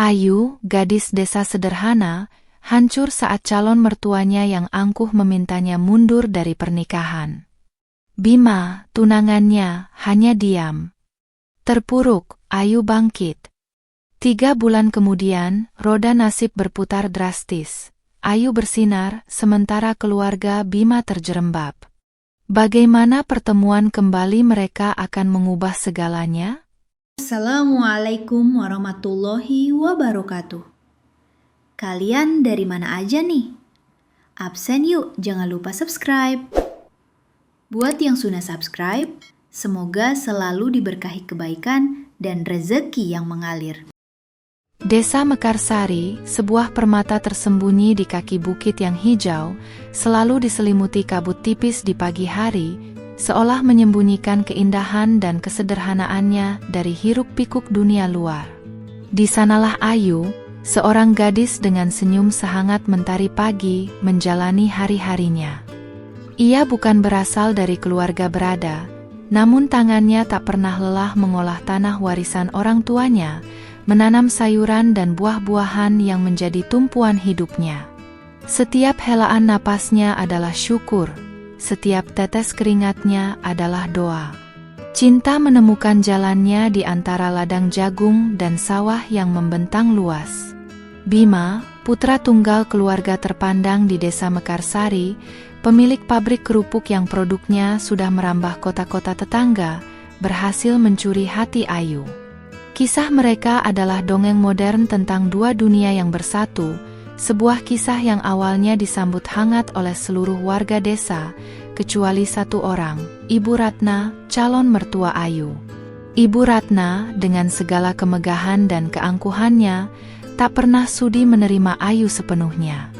Ayu, gadis desa sederhana, hancur saat calon mertuanya yang angkuh memintanya mundur dari pernikahan. Bima, tunangannya, hanya diam. Terpuruk, Ayu bangkit. 3 bulan kemudian, roda nasib berputar drastis. Ayu bersinar, sementara keluarga Bima terjerembab. Bagaimana pertemuan kembali mereka akan mengubah segalanya? Assalamualaikum warahmatullahi wabarakatuh. Kalian dari mana aja nih? Absen yuk, jangan lupa subscribe. Buat yang sudah subscribe, semoga selalu diberkahi kebaikan dan rezeki yang mengalir. Desa Mekarsari, sebuah permata tersembunyi di kaki bukit yang hijau, selalu diselimuti kabut tipis di pagi hari, seolah menyembunyikan keindahan dan kesederhanaannya dari hiruk-pikuk dunia luar. Di sanalah Ayu, seorang gadis dengan senyum sehangat mentari pagi, menjalani hari-harinya. Ia bukan berasal dari keluarga berada, namun tangannya tak pernah lelah mengolah tanah warisan orang tuanya, menanam sayuran dan buah-buahan yang menjadi tumpuan hidupnya. Setiap helaan napasnya adalah syukur, setiap tetes keringatnya adalah doa. Cinta menemukan jalannya di antara ladang jagung dan sawah yang membentang luas. Bima, putra tunggal keluarga terpandang di desa Mekarsari, pemilik pabrik kerupuk yang produknya sudah merambah kota-kota tetangga, berhasil mencuri hati Ayu. Kisah mereka adalah dongeng modern tentang 2 dunia yang bersatu, sebuah kisah yang awalnya disambut hangat oleh seluruh warga desa, kecuali satu orang, Ibu Ratna, calon mertua Ayu. Ibu Ratna, dengan segala kemegahan dan keangkuhannya, tak pernah sudi menerima Ayu sepenuhnya.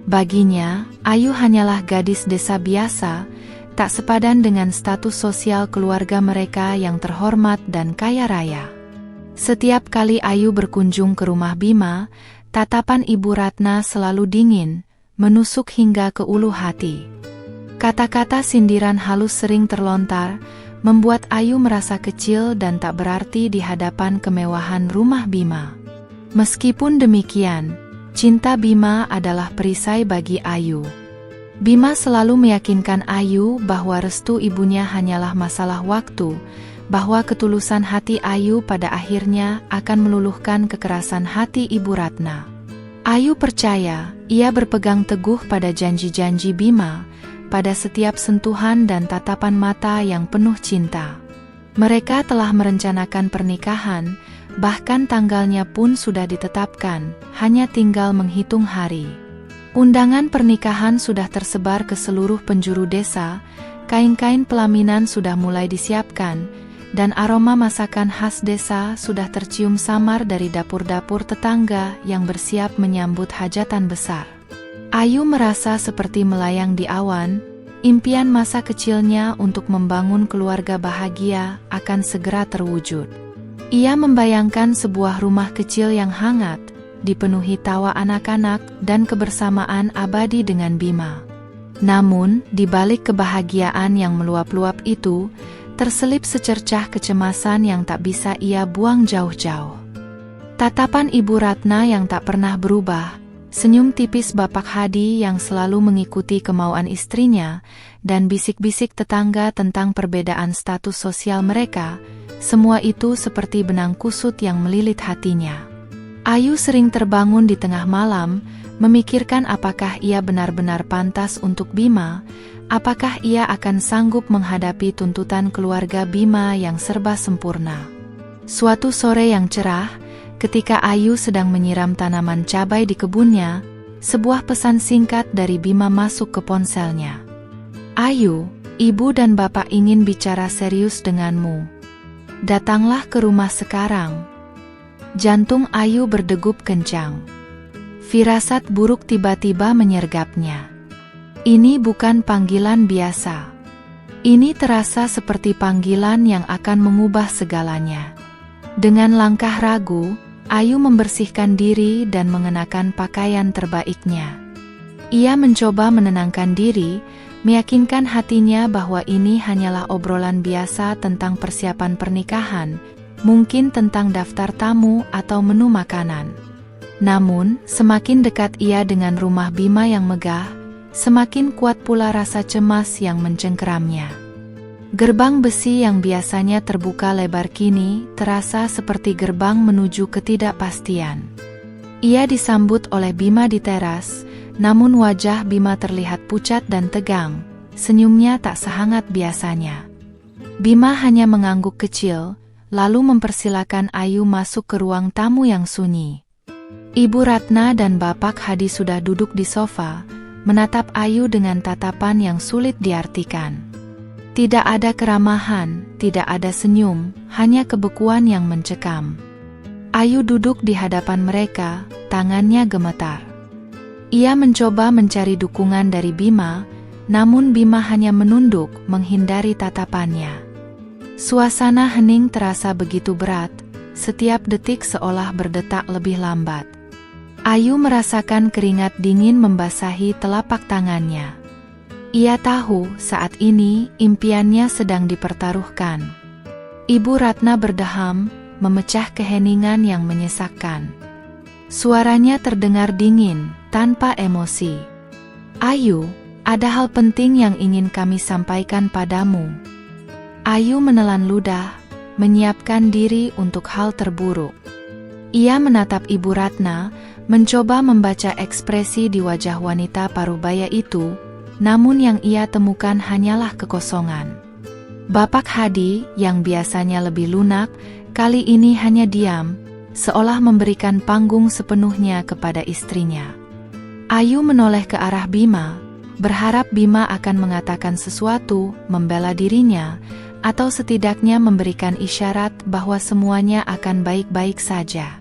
Baginya, Ayu hanyalah gadis desa biasa, tak sepadan dengan status sosial keluarga mereka yang terhormat dan kaya raya. Setiap kali Ayu berkunjung ke rumah Bima, tatapan Ibu Ratna selalu dingin, menusuk hingga ke ulu hati. Kata-kata sindiran halus sering terlontar, membuat Ayu merasa kecil dan tak berarti di hadapan kemewahan rumah Bima. Meskipun demikian, cinta Bima adalah perisai bagi Ayu. Bima selalu meyakinkan Ayu bahwa restu ibunya hanyalah masalah waktu, bahwa ketulusan hati Ayu pada akhirnya akan meluluhkan kekerasan hati Ibu Ratna. Ayu percaya, ia berpegang teguh pada janji-janji Bima, pada setiap sentuhan dan tatapan mata yang penuh cinta. Mereka telah merencanakan pernikahan, bahkan tanggalnya pun sudah ditetapkan, hanya tinggal menghitung hari. Undangan pernikahan sudah tersebar ke seluruh penjuru desa, kain-kain pelaminan sudah mulai disiapkan, dan aroma masakan khas desa sudah tercium samar dari dapur-dapur tetangga yang bersiap menyambut hajatan besar. Ayu merasa seperti melayang di awan, impian masa kecilnya untuk membangun keluarga bahagia akan segera terwujud. Ia membayangkan sebuah rumah kecil yang hangat, dipenuhi tawa anak-anak dan kebersamaan abadi dengan Bima. Namun, di balik kebahagiaan yang meluap-luap itu, terselip secercah kecemasan yang tak bisa ia buang jauh-jauh. Tatapan Ibu Ratna yang tak pernah berubah, senyum tipis Bapak Hadi yang selalu mengikuti kemauan istrinya, dan bisik-bisik tetangga tentang perbedaan status sosial mereka, semua itu seperti benang kusut yang melilit hatinya. Ayu sering terbangun di tengah malam, memikirkan apakah ia benar-benar pantas untuk Bima, apakah ia akan sanggup menghadapi tuntutan keluarga Bima yang serba sempurna. Suatu sore yang cerah, ketika Ayu sedang menyiram tanaman cabai di kebunnya, sebuah pesan singkat dari Bima masuk ke ponselnya. "Ayu, ibu dan bapak ingin bicara serius denganmu. Datanglah ke rumah sekarang." Jantung Ayu berdegup kencang. Firasat buruk tiba-tiba menyergapnya. Ini bukan panggilan biasa. Ini terasa seperti panggilan yang akan mengubah segalanya. Dengan langkah ragu, Ayu membersihkan diri dan mengenakan pakaian terbaiknya. Ia mencoba menenangkan diri, meyakinkan hatinya bahwa ini hanyalah obrolan biasa tentang persiapan pernikahan, mungkin tentang daftar tamu atau menu makanan. Namun, semakin dekat ia dengan rumah Bima yang megah, semakin kuat pula rasa cemas yang mencengkeramnya. Gerbang besi yang biasanya terbuka lebar kini terasa seperti gerbang menuju ketidakpastian. Ia disambut oleh Bima di teras, namun wajah Bima terlihat pucat dan tegang, senyumnya tak sehangat biasanya. Bima hanya mengangguk kecil, lalu mempersilakan Ayu masuk ke ruang tamu yang sunyi. Ibu Ratna dan Bapak Hadi sudah duduk di sofa, menatap Ayu dengan tatapan yang sulit diartikan. Tidak ada keramahan, tidak ada senyum, hanya kebekuan yang mencekam. Ayu duduk di hadapan mereka, tangannya gemetar. Ia mencoba mencari dukungan dari Bima, namun Bima hanya menunduk, menghindari tatapannya. Suasana hening terasa begitu berat, setiap detik seolah berdetak lebih lambat. Ayu merasakan keringat dingin membasahi telapak tangannya. Ia tahu saat ini impiannya sedang dipertaruhkan. Ibu Ratna berdeham, memecah keheningan yang menyesakkan. Suaranya terdengar dingin, tanpa emosi. Ayu, ada hal penting yang ingin kami sampaikan padamu. Ayu menelan ludah, menyiapkan diri untuk hal terburuk. Ia menatap Ibu Ratna, mencoba membaca ekspresi di wajah wanita parubaya itu, namun yang ia temukan hanyalah kekosongan. Bapak Hadi, yang biasanya lebih lunak, kali ini hanya diam, seolah memberikan panggung sepenuhnya kepada istrinya. Ayu menoleh ke arah Bima, berharap Bima akan mengatakan sesuatu, membela dirinya, atau setidaknya memberikan isyarat bahwa semuanya akan baik-baik saja.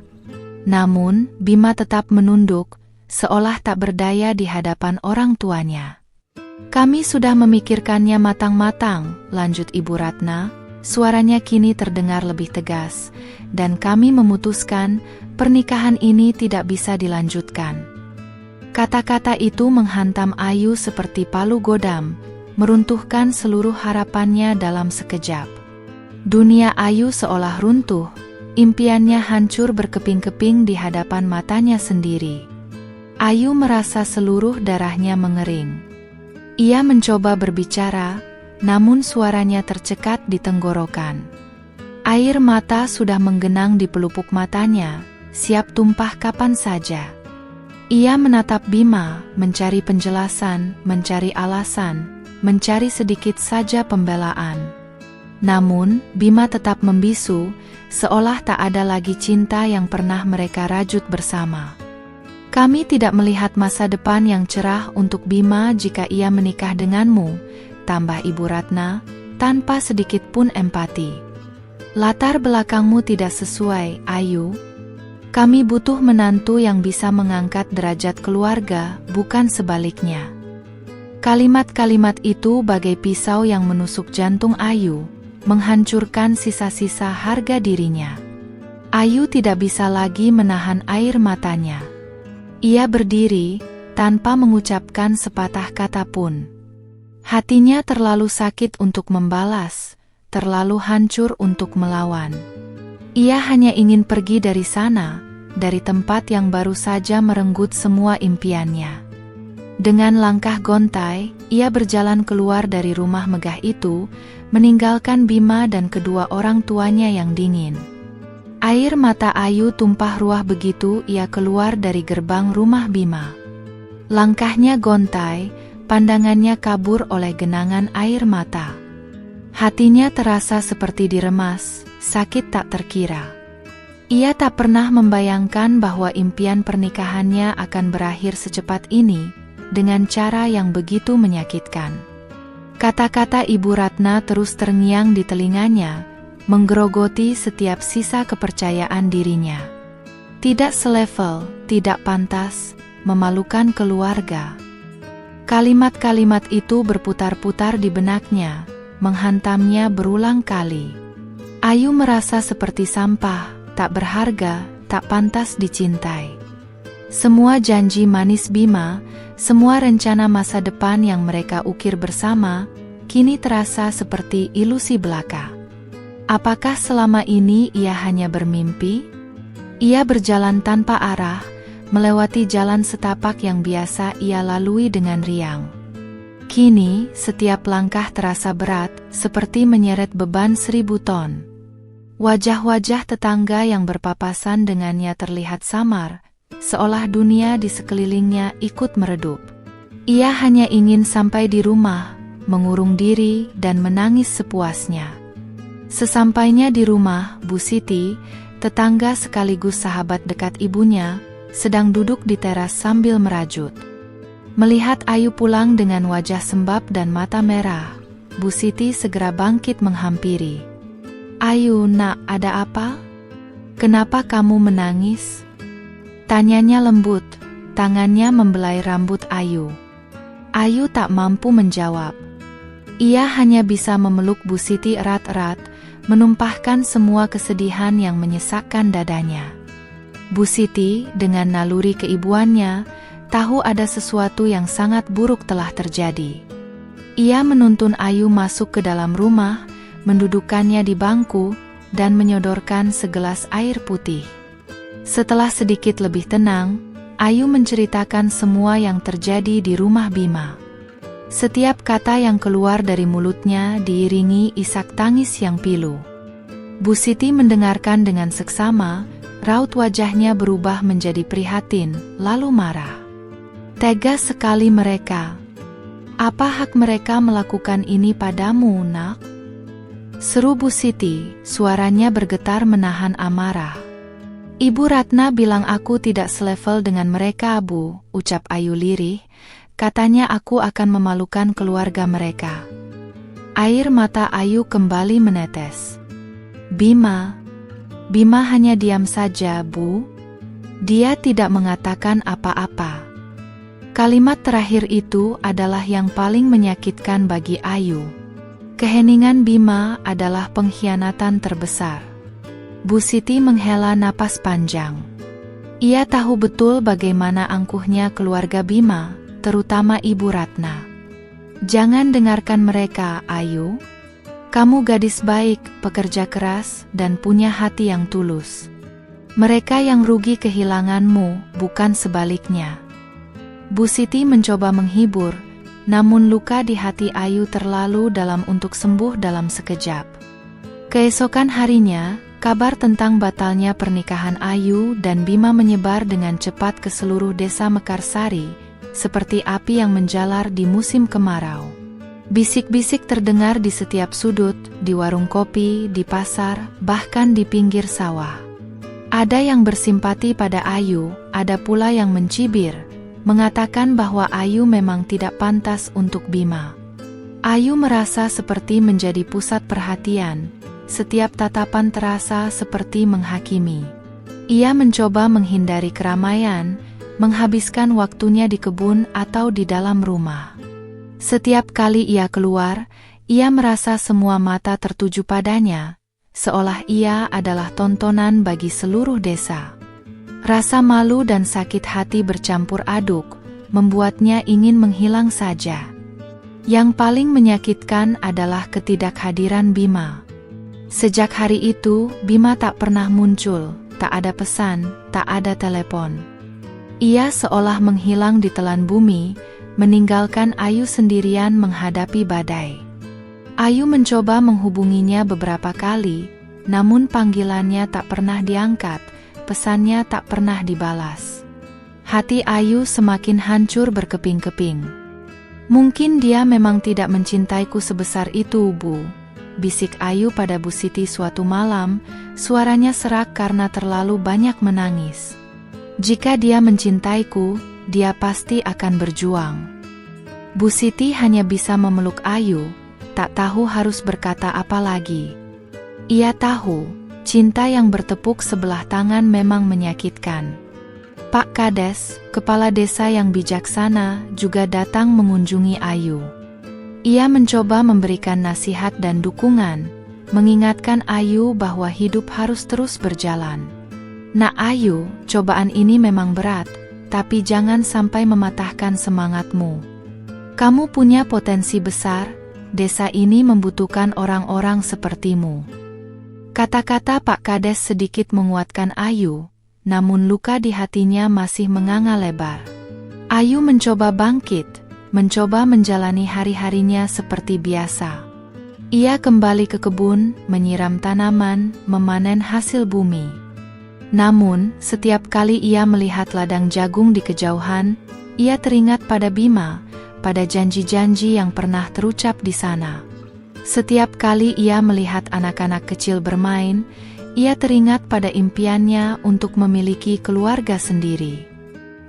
Namun, Bima tetap menunduk, seolah tak berdaya di hadapan orang tuanya. Kami sudah memikirkannya matang-matang, lanjut Ibu Ratna. Suaranya kini terdengar lebih tegas, dan kami memutuskan pernikahan ini tidak bisa dilanjutkan. Kata-kata itu menghantam Ayu seperti palu godam, meruntuhkan seluruh harapannya dalam sekejap. Dunia Ayu seolah runtuh, impiannya hancur berkeping-keping di hadapan matanya sendiri. Ayu merasa seluruh darahnya mengering. Ia mencoba berbicara, namun suaranya tercekat di tenggorokan. Air mata sudah menggenang di pelupuk matanya, siap tumpah kapan saja. Ia menatap Bima, mencari penjelasan, mencari alasan, mencari sedikit saja pembelaan. Namun, Bima tetap membisu, seolah tak ada lagi cinta yang pernah mereka rajut bersama. Kami tidak melihat masa depan yang cerah untuk Bima jika ia menikah denganmu, tambah Ibu Ratna, tanpa sedikit pun empati. Latar belakangmu tidak sesuai, Ayu. Kami butuh menantu yang bisa mengangkat derajat keluarga, bukan sebaliknya. Kalimat-kalimat itu bagai pisau yang menusuk jantung Ayu, menghancurkan sisa-sisa harga dirinya. Ayu tidak bisa lagi menahan air matanya. Ia berdiri, tanpa mengucapkan sepatah kata pun. Hatinya terlalu sakit untuk membalas, terlalu hancur untuk melawan. Ia hanya ingin pergi dari sana, dari tempat yang baru saja merenggut semua impiannya. Dengan langkah gontai, ia berjalan keluar dari rumah megah itu, meninggalkan Bima dan kedua orang tuanya yang dingin. Air mata Ayu tumpah ruah begitu ia keluar dari gerbang rumah Bima. Langkahnya gontai, pandangannya kabur oleh genangan air mata. Hatinya terasa seperti diremas, sakit tak terkira. Ia tak pernah membayangkan bahwa impian pernikahannya akan berakhir secepat ini, dengan cara yang begitu menyakitkan. Kata-kata Ibu Ratna terus terngiang di telinganya, menggerogoti setiap sisa kepercayaan dirinya. Tidak selevel, tidak pantas, memalukan keluarga. Kalimat-kalimat itu berputar-putar di benaknya, menghantamnya berulang kali. Ayu merasa seperti sampah, tak berharga, tak pantas dicintai. Semua janji manis Bima, semua rencana masa depan yang mereka ukir bersama, kini terasa seperti ilusi belaka. Apakah selama ini ia hanya bermimpi? Ia berjalan tanpa arah, melewati jalan setapak yang biasa ia lalui dengan riang. Kini, setiap langkah terasa berat, seperti menyeret beban 1000 ton. Wajah-wajah tetangga yang berpapasan dengannya terlihat samar, seolah dunia di sekelilingnya ikut meredup. Ia hanya ingin sampai di rumah, mengurung diri dan menangis sepuasnya. Sesampainya di rumah, Bu Siti, tetangga sekaligus sahabat dekat ibunya, sedang duduk di teras sambil merajut. Melihat Ayu pulang dengan wajah sembab dan mata merah, Bu Siti segera bangkit menghampiri. "Ayu, nak, ada apa? Kenapa kamu menangis?" Tanyanya lembut, tangannya membelai rambut Ayu. Ayu tak mampu menjawab. Ia hanya bisa memeluk Bu Siti erat-erat, menumpahkan semua kesedihan yang menyesakkan dadanya. Bu Siti, dengan naluri keibuannya, tahu ada sesuatu yang sangat buruk telah terjadi. Ia menuntun Ayu masuk ke dalam rumah, mendudukkannya di bangku, dan menyodorkan segelas air putih. Setelah sedikit lebih tenang, Ayu menceritakan semua yang terjadi di rumah Bima. Setiap kata yang keluar dari mulutnya diiringi isak tangis yang pilu. Bu Siti mendengarkan dengan seksama, raut wajahnya berubah menjadi prihatin, lalu marah. "Tega sekali mereka. Apa hak mereka melakukan ini padamu, nak?" Seru Bu Siti, suaranya bergetar menahan amarah. "Ibu Ratna bilang aku tidak selevel dengan mereka, Bu," ucap Ayu lirih. "Katanya aku akan memalukan keluarga mereka." Air mata Ayu kembali menetes. Bima hanya diam saja, Bu. Dia tidak mengatakan apa-apa." Kalimat terakhir itu adalah yang paling menyakitkan bagi Ayu. Keheningan Bima adalah pengkhianatan terbesar. Bu Siti menghela napas panjang. Ia tahu betul bagaimana angkuhnya keluarga Bima, terutama Ibu Ratna. "Jangan dengarkan mereka, Ayu. Kamu gadis baik, pekerja keras, dan punya hati yang tulus. Mereka yang rugi kehilanganmu, bukan sebaliknya." Bu Siti mencoba menghibur, namun luka di hati Ayu terlalu dalam untuk sembuh dalam sekejap. Keesokan harinya, kabar tentang batalnya pernikahan Ayu dan Bima menyebar dengan cepat ke seluruh desa Mekarsari, seperti api yang menjalar di musim kemarau. Bisik-bisik terdengar di setiap sudut, di warung kopi, di pasar, bahkan di pinggir sawah. Ada yang bersimpati pada Ayu, ada pula yang mencibir, mengatakan bahwa Ayu memang tidak pantas untuk Bima. Ayu merasa seperti menjadi pusat perhatian, setiap tatapan terasa seperti menghakimi. Ia mencoba menghindari keramaian, menghabiskan waktunya di kebun atau di dalam rumah. Setiap kali ia keluar, ia merasa semua mata tertuju padanya, seolah ia adalah tontonan bagi seluruh desa. Rasa malu dan sakit hati bercampur aduk, membuatnya ingin menghilang saja. Yang paling menyakitkan adalah ketidakhadiran Bima. Sejak hari itu, Bima tak pernah muncul, tak ada pesan, tak ada telepon. Ia seolah menghilang di telan bumi, meninggalkan Ayu sendirian menghadapi badai. Ayu mencoba menghubunginya beberapa kali, namun panggilannya tak pernah diangkat, pesannya tak pernah dibalas. Hati Ayu semakin hancur berkeping-keping. "Mungkin dia memang tidak mencintaiku sebesar itu, Bu," bisik Ayu pada Bu Siti suatu malam, suaranya serak karena terlalu banyak menangis. "Jika dia mencintaiku, dia pasti akan berjuang." Bu Siti hanya bisa memeluk Ayu, tak tahu harus berkata apa lagi. Ia tahu, cinta yang bertepuk sebelah tangan memang menyakitkan. Pak Kades, kepala desa yang bijaksana, juga datang mengunjungi Ayu. Ia mencoba memberikan nasihat dan dukungan, mengingatkan Ayu bahwa hidup harus terus berjalan. "Nak Ayu, cobaan ini memang berat, tapi jangan sampai mematahkan semangatmu. Kamu punya potensi besar, desa ini membutuhkan orang-orang sepertimu." Kata-kata Pak Kades sedikit menguatkan Ayu, namun luka di hatinya masih menganga lebar. Ayu mencoba bangkit, mencoba menjalani hari-harinya seperti biasa. Ia kembali ke kebun, menyiram tanaman, memanen hasil bumi. Namun, setiap kali ia melihat ladang jagung di kejauhan, ia teringat pada Bima, pada janji-janji yang pernah terucap di sana. Setiap kali ia melihat anak-anak kecil bermain, ia teringat pada impiannya untuk memiliki keluarga sendiri.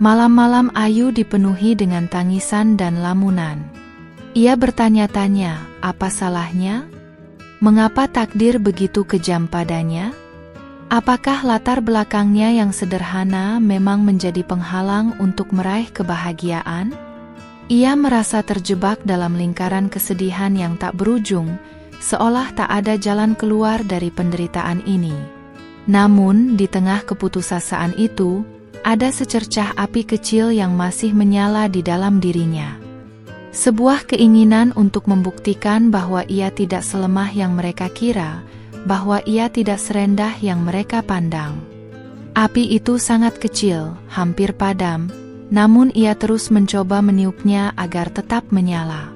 Malam-malam Ayu dipenuhi dengan tangisan dan lamunan. Ia bertanya-tanya, apa salahnya? Mengapa takdir begitu kejam padanya? Apakah latar belakangnya yang sederhana memang menjadi penghalang untuk meraih kebahagiaan? Ia merasa terjebak dalam lingkaran kesedihan yang tak berujung, seolah tak ada jalan keluar dari penderitaan ini. Namun, di tengah keputusasaan itu, ada secercah api kecil yang masih menyala di dalam dirinya. Sebuah keinginan untuk membuktikan bahwa ia tidak selemah yang mereka kira, bahwa ia tidak serendah yang mereka pandang. Api itu sangat kecil, hampir padam, namun ia terus mencoba meniupnya agar tetap menyala.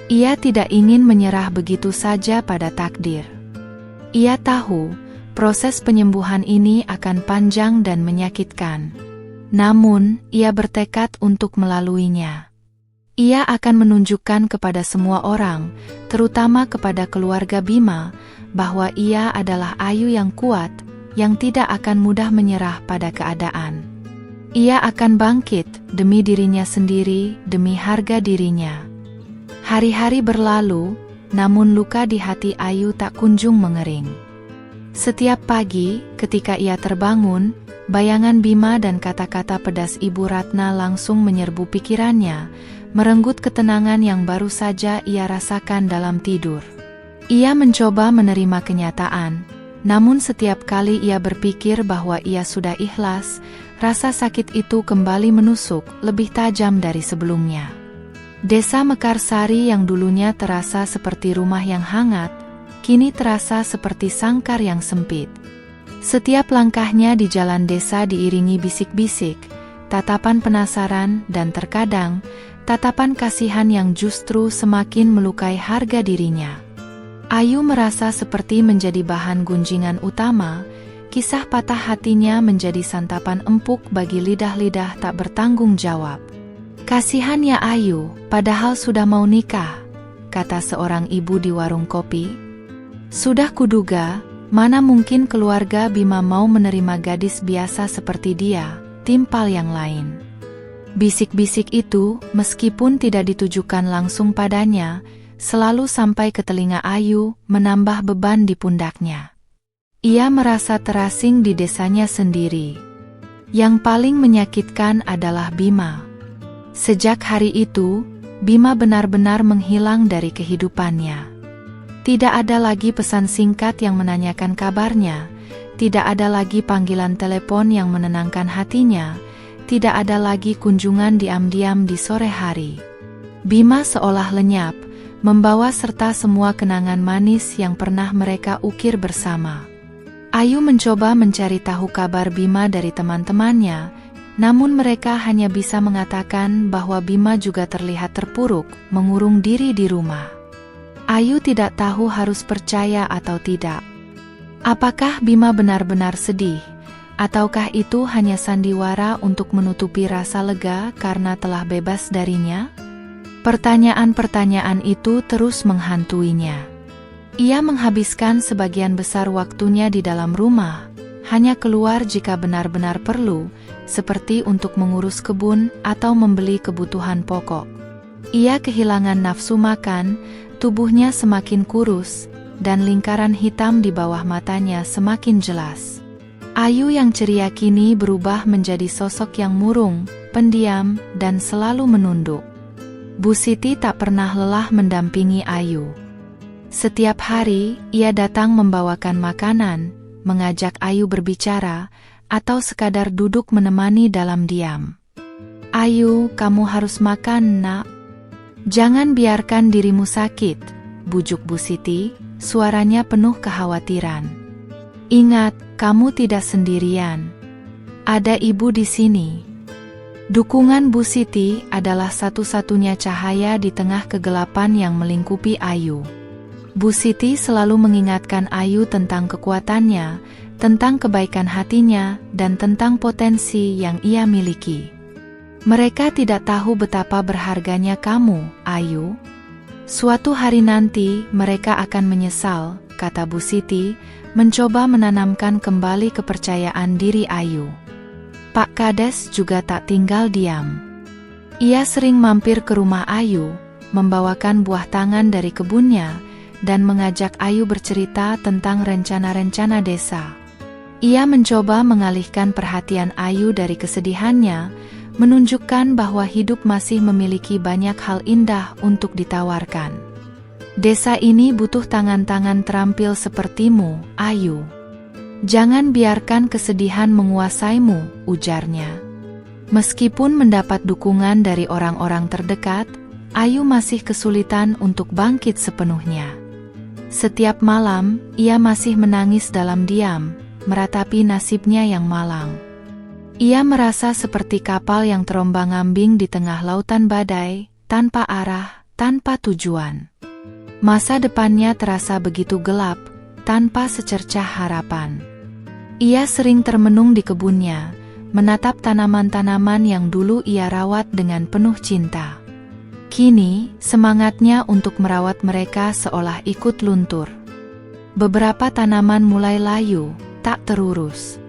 Ia tidak ingin menyerah begitu saja pada takdir. Ia tahu, proses penyembuhan ini akan panjang dan menyakitkan. Namun, ia bertekad untuk melaluinya. Ia akan menunjukkan kepada semua orang, terutama kepada keluarga Bima, bahwa ia adalah Ayu yang kuat, yang tidak akan mudah menyerah pada keadaan. Ia akan bangkit demi dirinya sendiri, demi harga dirinya. Hari-hari berlalu, namun luka di hati Ayu tak kunjung mengering. Setiap pagi, ketika ia terbangun, bayangan Bima dan kata-kata pedas Ibu Ratna langsung menyerbu pikirannya, merenggut ketenangan yang baru saja ia rasakan dalam tidur. Ia mencoba menerima kenyataan, namun setiap kali ia berpikir bahwa ia sudah ikhlas, rasa sakit itu kembali menusuk, lebih tajam dari sebelumnya. Desa Mekarsari yang dulunya terasa seperti rumah yang hangat, kini terasa seperti sangkar yang sempit. Setiap langkahnya di jalan desa diiringi bisik-bisik, tatapan penasaran dan terkadang, tatapan kasihan yang justru semakin melukai harga dirinya. Ayu merasa seperti menjadi bahan gunjingan utama, kisah patah hatinya menjadi santapan empuk bagi lidah-lidah tak bertanggung jawab. Kasihan ya Ayu, padahal sudah mau nikah, kata seorang ibu di warung kopi. Sudah kuduga, mana mungkin keluarga Bima mau menerima gadis biasa seperti dia, timpal yang lain. Bisik-bisik itu, meskipun tidak ditujukan langsung padanya, selalu sampai ke telinga Ayu, menambah beban di pundaknya. Ia merasa terasing di desanya sendiri. Yang paling menyakitkan adalah Bima. Sejak hari itu, Bima benar-benar menghilang dari kehidupannya. Tidak ada lagi pesan singkat yang menanyakan kabarnya, tidak ada lagi panggilan telepon yang menenangkan hatinya, tidak ada lagi kunjungan diam-diam di sore hari. Bima seolah lenyap, membawa serta semua kenangan manis yang pernah mereka ukir bersama. Ayu mencoba mencari tahu kabar Bima dari teman-temannya, namun mereka hanya bisa mengatakan bahwa Bima juga terlihat terpuruk, mengurung diri di rumah. Ayu tidak tahu harus percaya atau tidak. Apakah Bima benar-benar sedih, ataukah itu hanya sandiwara untuk menutupi rasa lega karena telah bebas darinya? Pertanyaan-pertanyaan itu terus menghantuinya. Ia menghabiskan sebagian besar waktunya di dalam rumah, hanya keluar jika benar-benar perlu, seperti untuk mengurus kebun atau membeli kebutuhan pokok. Ia kehilangan nafsu makan, tubuhnya semakin kurus, dan lingkaran hitam di bawah matanya semakin jelas. Ayu yang ceria kini berubah menjadi sosok yang murung, pendiam, dan selalu menunduk. Bu Siti tak pernah lelah mendampingi Ayu. Setiap hari, ia datang membawakan makanan, mengajak Ayu berbicara, atau sekadar duduk menemani dalam diam. "Ayu, kamu harus makan, nak. Jangan biarkan dirimu sakit," bujuk Bu Siti, suaranya penuh kekhawatiran. Ingat, kamu tidak sendirian. Ada ibu di sini. Dukungan Bu Siti adalah satu-satunya cahaya di tengah kegelapan yang melingkupi Ayu. Bu Siti selalu mengingatkan Ayu tentang kekuatannya, tentang kebaikan hatinya, dan tentang potensi yang ia miliki. Mereka tidak tahu betapa berharganya kamu, Ayu. Suatu hari nanti mereka akan menyesal, kata Bu Siti, mencoba menanamkan kembali kepercayaan diri Ayu. Pak Kades juga tak tinggal diam. Ia sering mampir ke rumah Ayu, membawakan buah tangan dari kebunnya, dan mengajak Ayu bercerita tentang rencana-rencana desa. Ia mencoba mengalihkan perhatian Ayu dari kesedihannya, menunjukkan bahwa hidup masih memiliki banyak hal indah untuk ditawarkan. Desa ini butuh tangan-tangan terampil sepertimu, Ayu. Jangan biarkan kesedihan menguasaimu, ujarnya. Meskipun mendapat dukungan dari orang-orang terdekat, Ayu masih kesulitan untuk bangkit sepenuhnya. Setiap malam, ia masih menangis dalam diam, meratapi nasibnya yang malang. Ia merasa seperti kapal yang terombang-ambing di tengah lautan badai, tanpa arah, tanpa tujuan. Masa depannya terasa begitu gelap, tanpa secercah harapan. Ia sering termenung di kebunnya, menatap tanaman-tanaman yang dulu ia rawat dengan penuh cinta. Kini, semangatnya untuk merawat mereka seolah ikut luntur. Beberapa tanaman mulai layu, tak terurus.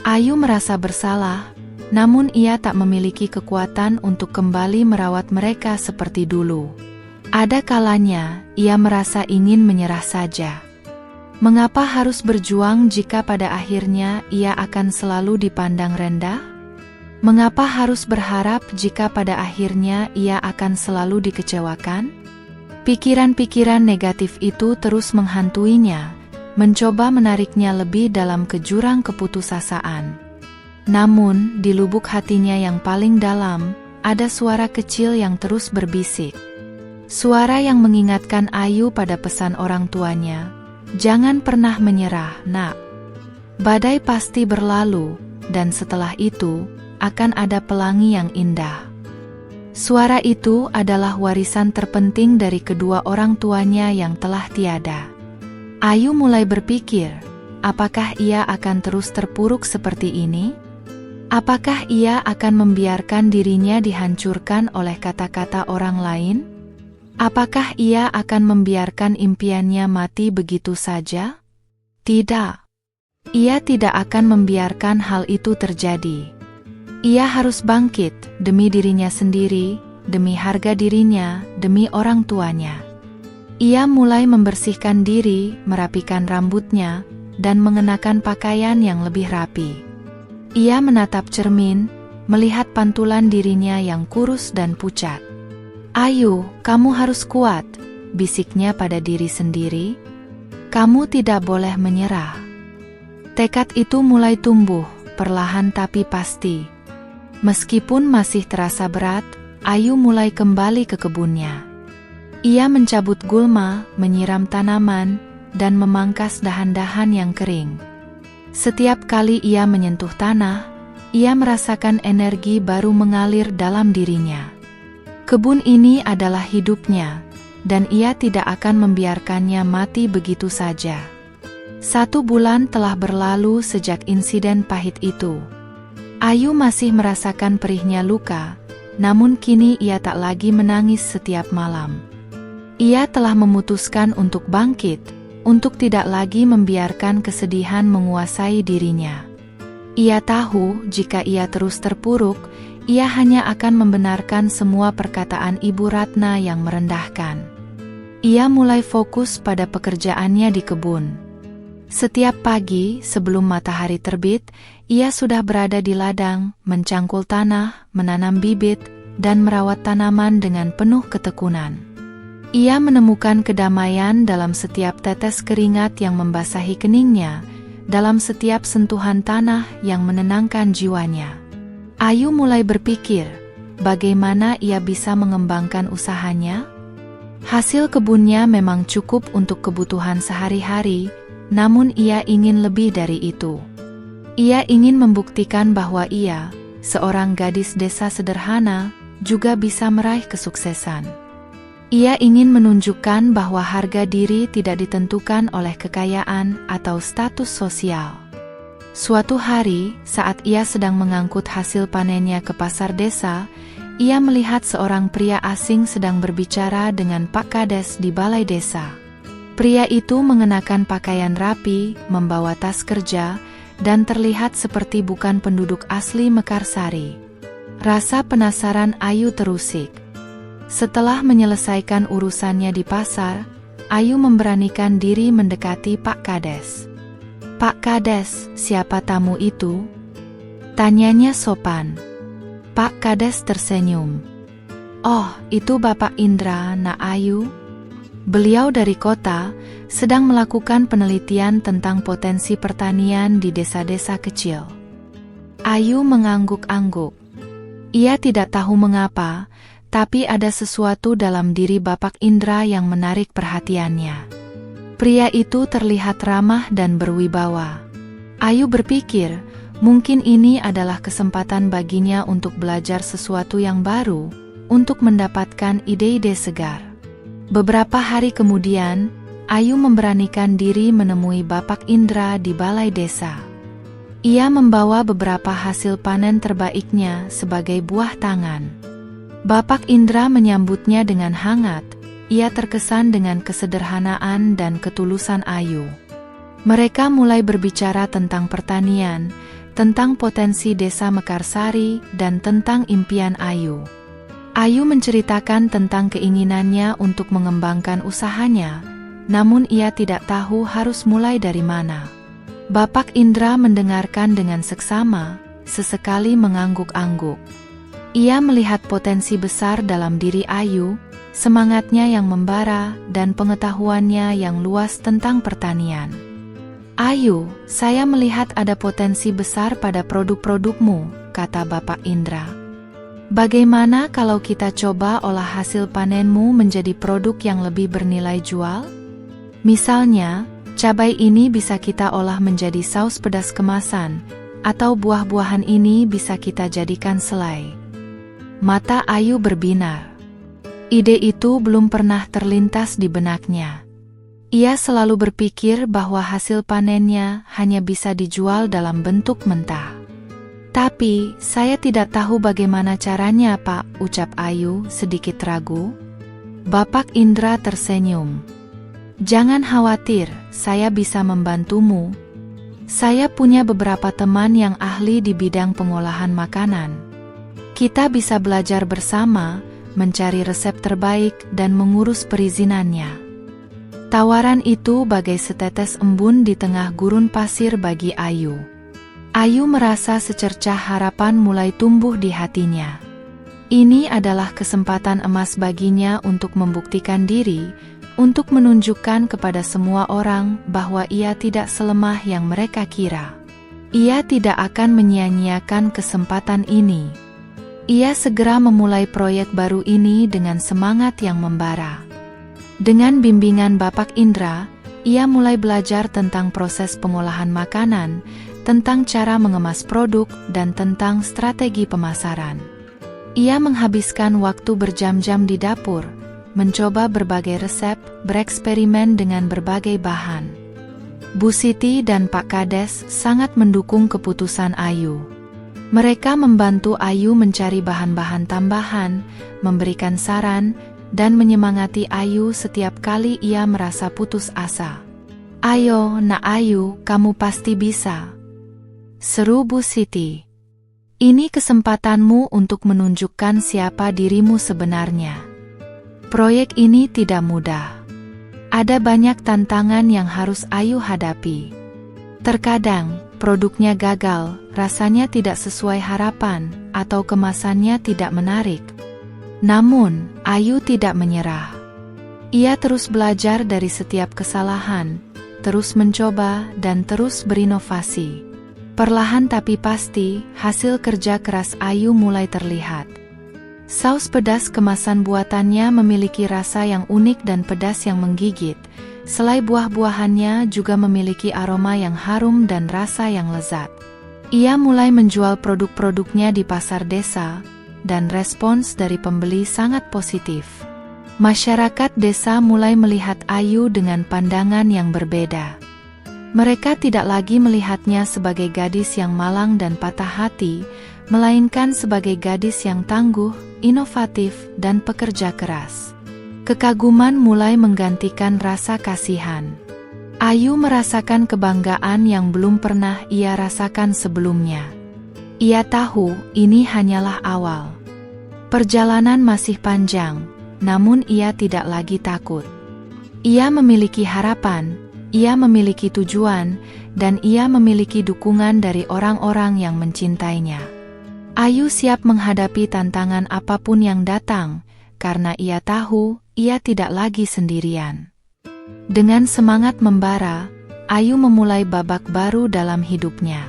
Ayu merasa bersalah, namun ia tak memiliki kekuatan untuk kembali merawat mereka seperti dulu. Ada kalanya, ia merasa ingin menyerah saja. Mengapa harus berjuang jika pada akhirnya ia akan selalu dipandang rendah? Mengapa harus berharap jika pada akhirnya ia akan selalu dikecewakan? Pikiran-pikiran negatif itu terus menghantuinya, mencoba menariknya lebih dalam ke jurang keputusasaan. Namun, di lubuk hatinya yang paling dalam, ada suara kecil yang terus berbisik. Suara yang mengingatkan Ayu pada pesan orang tuanya, "Jangan pernah menyerah, nak. Badai pasti berlalu, dan setelah itu, akan ada pelangi yang indah." Suara itu adalah warisan terpenting dari kedua orang tuanya yang telah tiada. Ayu mulai berpikir, apakah ia akan terus terpuruk seperti ini? Apakah ia akan membiarkan dirinya dihancurkan oleh kata-kata orang lain? Apakah ia akan membiarkan impiannya mati begitu saja? Tidak. Ia tidak akan membiarkan hal itu terjadi. Ia harus bangkit demi dirinya sendiri, demi harga dirinya, demi orang tuanya. Ia mulai membersihkan diri, merapikan rambutnya, dan mengenakan pakaian yang lebih rapi. Ia menatap cermin, melihat pantulan dirinya yang kurus dan pucat. "Ayu, kamu harus kuat," bisiknya pada diri sendiri. "Kamu tidak boleh menyerah." Tekad itu mulai tumbuh, perlahan tapi pasti. Meskipun masih terasa berat, Ayu mulai kembali ke kebunnya. Ia mencabut gulma, menyiram tanaman, dan memangkas dahan-dahan yang kering. Setiap kali ia menyentuh tanah, ia merasakan energi baru mengalir dalam dirinya. Kebun ini adalah hidupnya, dan ia tidak akan membiarkannya mati begitu saja. 1 bulan telah berlalu sejak insiden pahit itu. Ayu masih merasakan perihnya luka, namun kini ia tak lagi menangis setiap malam. Ia telah memutuskan untuk bangkit, untuk tidak lagi membiarkan kesedihan menguasai dirinya. Ia tahu jika ia terus terpuruk, ia hanya akan membenarkan semua perkataan Ibu Ratna yang merendahkan. Ia mulai fokus pada pekerjaannya di kebun. Setiap pagi sebelum matahari terbit, ia sudah berada di ladang, mencangkul tanah, menanam bibit, dan merawat tanaman dengan penuh ketekunan. Ia menemukan kedamaian dalam setiap tetes keringat yang membasahi keningnya, dalam setiap sentuhan tanah yang menenangkan jiwanya. Ayu mulai berpikir, bagaimana ia bisa mengembangkan usahanya? Hasil kebunnya memang cukup untuk kebutuhan sehari-hari, namun ia ingin lebih dari itu. Ia ingin membuktikan bahwa ia, seorang gadis desa sederhana, juga bisa meraih kesuksesan. Ia ingin menunjukkan bahwa harga diri tidak ditentukan oleh kekayaan atau status sosial. Suatu hari, saat ia sedang mengangkut hasil panennya ke pasar desa, ia melihat seorang pria asing sedang berbicara dengan Pak Kades di balai desa. Pria itu mengenakan pakaian rapi, membawa tas kerja, dan terlihat seperti bukan penduduk asli Mekarsari. Rasa penasaran Ayu terusik. Setelah menyelesaikan urusannya di pasar, Ayu memberanikan diri mendekati Pak Kades. "Pak Kades, siapa tamu itu?" tanyanya sopan. Pak Kades tersenyum. "Oh, itu Bapak Indra, Nak Ayu. Beliau dari kota, sedang melakukan penelitian tentang potensi pertanian di desa-desa kecil." Ayu mengangguk-angguk. Ia tidak tahu mengapa, tapi ada sesuatu dalam diri Bapak Indra yang menarik perhatiannya. Pria itu terlihat ramah dan berwibawa. Ayu berpikir, mungkin ini adalah kesempatan baginya untuk belajar sesuatu yang baru, untuk mendapatkan ide-ide segar. Beberapa hari kemudian, Ayu memberanikan diri menemui Bapak Indra di balai desa. Ia membawa beberapa hasil panen terbaiknya sebagai buah tangan. Bapak Indra menyambutnya dengan hangat. Ia terkesan dengan kesederhanaan dan ketulusan Ayu. Mereka mulai berbicara tentang pertanian, tentang potensi desa Mekarsari, dan tentang impian Ayu. Ayu menceritakan tentang keinginannya untuk mengembangkan usahanya, namun ia tidak tahu harus mulai dari mana. Bapak Indra mendengarkan dengan seksama, sesekali mengangguk-angguk. Ia melihat potensi besar dalam diri Ayu, semangatnya yang membara, dan pengetahuannya yang luas tentang pertanian. "Ayu, saya melihat ada potensi besar pada produk-produkmu," kata Bapak Indra. "Bagaimana kalau kita coba olah hasil panenmu menjadi produk yang lebih bernilai jual? Misalnya, cabai ini bisa kita olah menjadi saus pedas kemasan, atau buah-buahan ini bisa kita jadikan selai." Mata Ayu berbinar. Ide itu belum pernah terlintas di benaknya. Ia selalu berpikir bahwa hasil panennya hanya bisa dijual dalam bentuk mentah. "Tapi, saya tidak tahu bagaimana caranya, Pak," ucap Ayu sedikit ragu. Bapak Indra tersenyum. "Jangan khawatir, saya bisa membantumu. Saya punya beberapa teman yang ahli di bidang pengolahan makanan. Kita bisa belajar bersama, mencari resep terbaik, dan mengurus perizinannya." Tawaran itu bagai setetes embun di tengah gurun pasir bagi Ayu. Ayu merasa secercah harapan mulai tumbuh di hatinya. Ini adalah kesempatan emas baginya untuk membuktikan diri, untuk menunjukkan kepada semua orang bahwa ia tidak selemah yang mereka kira. Ia tidak akan menyia-nyiakan kesempatan ini. Ia segera memulai proyek baru ini dengan semangat yang membara. Dengan bimbingan Bapak Indra, ia mulai belajar tentang proses pengolahan makanan, tentang cara mengemas produk, dan tentang strategi pemasaran. Ia menghabiskan waktu berjam-jam di dapur, mencoba berbagai resep, bereksperimen dengan berbagai bahan. Bu Siti dan Pak Kades sangat mendukung keputusan Ayu. Mereka membantu Ayu mencari bahan-bahan tambahan, memberikan saran, dan menyemangati Ayu setiap kali ia merasa putus asa. "Ayo, Nak Ayu, kamu pasti bisa," seru Bu Siti. "Ini kesempatanmu untuk menunjukkan siapa dirimu sebenarnya. Proyek ini tidak mudah. Ada banyak tantangan yang harus Ayu hadapi. Terkadang, produknya gagal, rasanya tidak sesuai harapan, atau kemasannya tidak menarik. Namun, Ayu tidak menyerah. Ia terus belajar dari setiap kesalahan, terus mencoba, dan terus berinovasi. Perlahan tapi pasti, hasil kerja keras Ayu mulai terlihat. Saus pedas kemasan buatannya memiliki rasa yang unik dan pedas yang menggigit, Selai buah-buahannya juga memiliki aroma yang harum dan rasa yang lezat. Ia mulai menjual produk-produknya di pasar desa, dan respons dari pembeli sangat positif. Masyarakat desa mulai melihat Ayu dengan pandangan yang berbeda. Mereka tidak lagi melihatnya sebagai gadis yang malang dan patah hati, melainkan sebagai gadis yang tangguh, inovatif, dan pekerja keras. Kekaguman mulai menggantikan rasa kasihan. Ayu merasakan kebanggaan yang belum pernah ia rasakan sebelumnya. Ia tahu ini hanyalah awal. Perjalanan masih panjang, namun ia tidak lagi takut. Ia memiliki harapan, ia memiliki tujuan, dan ia memiliki dukungan dari orang-orang yang mencintainya. Ayu siap menghadapi tantangan apapun yang datang, karena ia tahu ia tidak lagi sendirian. Dengan semangat membara, Ayu memulai babak baru dalam hidupnya.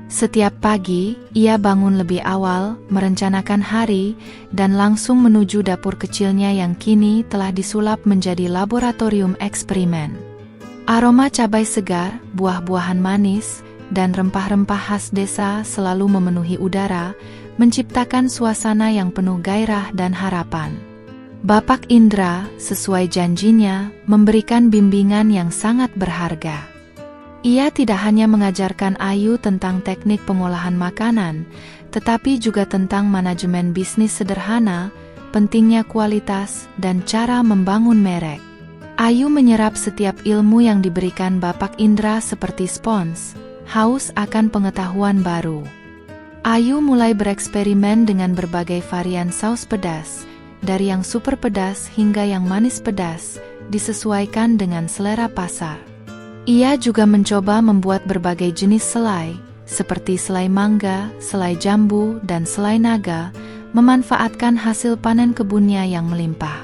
Setiap pagi, ia bangun lebih awal, merencanakan hari, dan langsung menuju dapur kecilnya yang kini telah disulap menjadi laboratorium eksperimen. Aroma cabai segar, buah-buahan manis, dan rempah-rempah khas desa selalu memenuhi udara, menciptakan suasana yang penuh gairah dan harapan. Bapak Indra, sesuai janjinya, memberikan bimbingan yang sangat berharga. Ia tidak hanya mengajarkan Ayu tentang teknik pengolahan makanan, tetapi juga tentang manajemen bisnis sederhana, pentingnya kualitas, dan cara membangun merek. Ayu menyerap setiap ilmu yang diberikan Bapak Indra seperti spons, haus akan pengetahuan baru. Ayu mulai bereksperimen dengan berbagai varian saus pedas, dari yang super pedas hingga yang manis pedas, disesuaikan dengan selera pasar. Ia juga mencoba membuat berbagai jenis selai, seperti selai mangga, selai jambu, dan selai naga, memanfaatkan hasil panen kebunnya yang melimpah.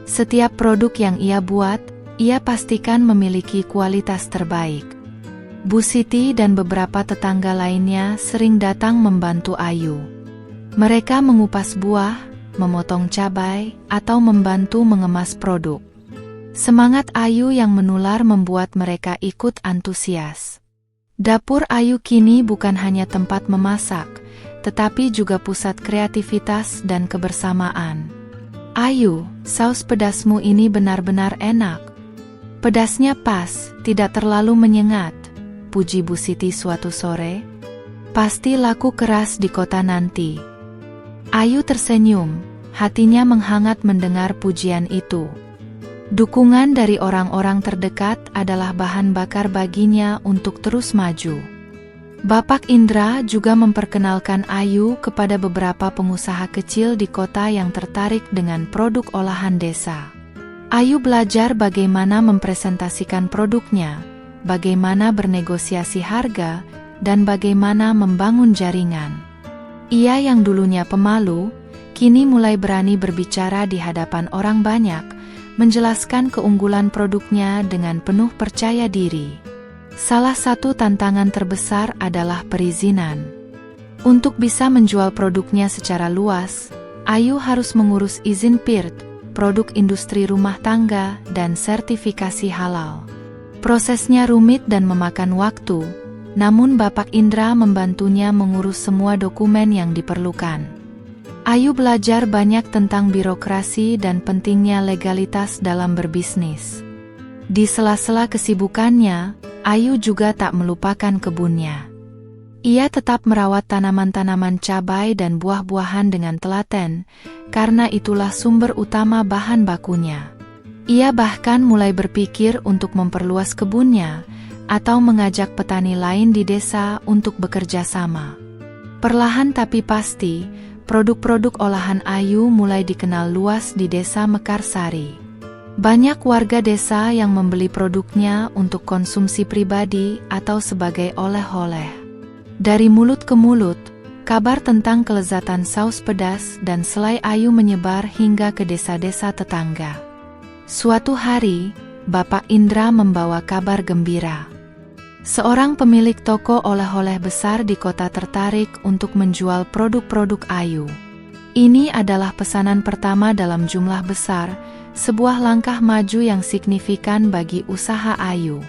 Setiap produk yang ia buat, ia pastikan memiliki kualitas terbaik. Bu Siti dan beberapa tetangga lainnya sering datang membantu Ayu. Mereka mengupas buah, memotong cabai, atau membantu mengemas produk. Semangat Ayu yang menular membuat mereka ikut antusias. Dapur Ayu kini bukan hanya tempat memasak, tetapi juga pusat kreativitas dan kebersamaan. Ayu, saus pedasmu ini benar-benar enak. Pedasnya pas, tidak terlalu menyengat, puji Bu Siti suatu sore. Pasti laku keras di kota nanti. Ayu tersenyum, hatinya menghangat mendengar pujian itu. Dukungan dari orang-orang terdekat adalah bahan bakar baginya untuk terus maju. Bapak Indra juga memperkenalkan Ayu kepada beberapa pengusaha kecil di kota yang tertarik dengan produk olahan desa. Ayu belajar bagaimana mempresentasikan produknya, bagaimana bernegosiasi harga, dan bagaimana membangun jaringan. Ia yang dulunya pemalu, kini mulai berani berbicara di hadapan orang banyak, menjelaskan keunggulan produknya dengan penuh percaya diri. Salah satu tantangan terbesar adalah perizinan. Untuk bisa menjual produknya secara luas, Ayu harus mengurus izin PIRT, produk industri rumah tangga, dan sertifikasi halal. Prosesnya rumit dan memakan waktu, namun Bapak Indra membantunya mengurus semua dokumen yang diperlukan. Ayu belajar banyak tentang birokrasi dan pentingnya legalitas dalam berbisnis. Di sela-sela kesibukannya, Ayu juga tak melupakan kebunnya. Ia tetap merawat tanaman-tanaman cabai dan buah-buahan dengan telaten, karena itulah sumber utama bahan bakunya. Ia bahkan mulai berpikir untuk memperluas kebunnya, atau mengajak petani lain di desa untuk bekerja sama. Perlahan tapi pasti, produk-produk olahan Ayu mulai dikenal luas di desa Mekarsari. Banyak warga desa yang membeli produknya untuk konsumsi pribadi atau sebagai oleh-oleh. Dari mulut ke mulut, kabar tentang kelezatan saus pedas dan selai Ayu menyebar hingga ke desa-desa tetangga. Suatu hari, Bapak Indra membawa kabar gembira. Seorang pemilik toko oleh-oleh besar di kota tertarik untuk menjual produk-produk Ayu. Ini adalah pesanan pertama dalam jumlah besar, sebuah langkah maju yang signifikan bagi usaha Ayu.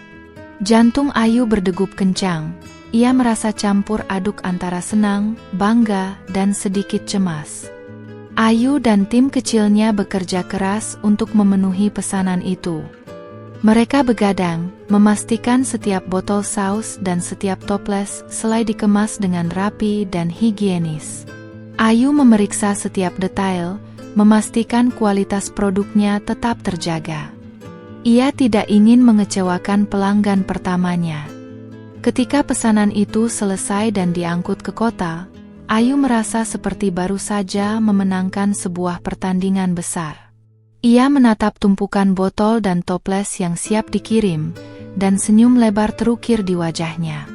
Jantung Ayu berdegup kencang. Ia merasa campur aduk antara senang, bangga, dan sedikit cemas. Ayu dan tim kecilnya bekerja keras untuk memenuhi pesanan itu. Mereka begadang, memastikan setiap botol saus dan setiap toples selai dikemas dengan rapi dan higienis. Ayu memeriksa setiap detail, memastikan kualitas produknya tetap terjaga. Ia tidak ingin mengecewakan pelanggan pertamanya. Ketika pesanan itu selesai dan diangkut ke kota, Ayu merasa seperti baru saja memenangkan sebuah pertandingan besar. Ia menatap tumpukan botol dan toples yang siap dikirim, dan senyum lebar terukir di wajahnya.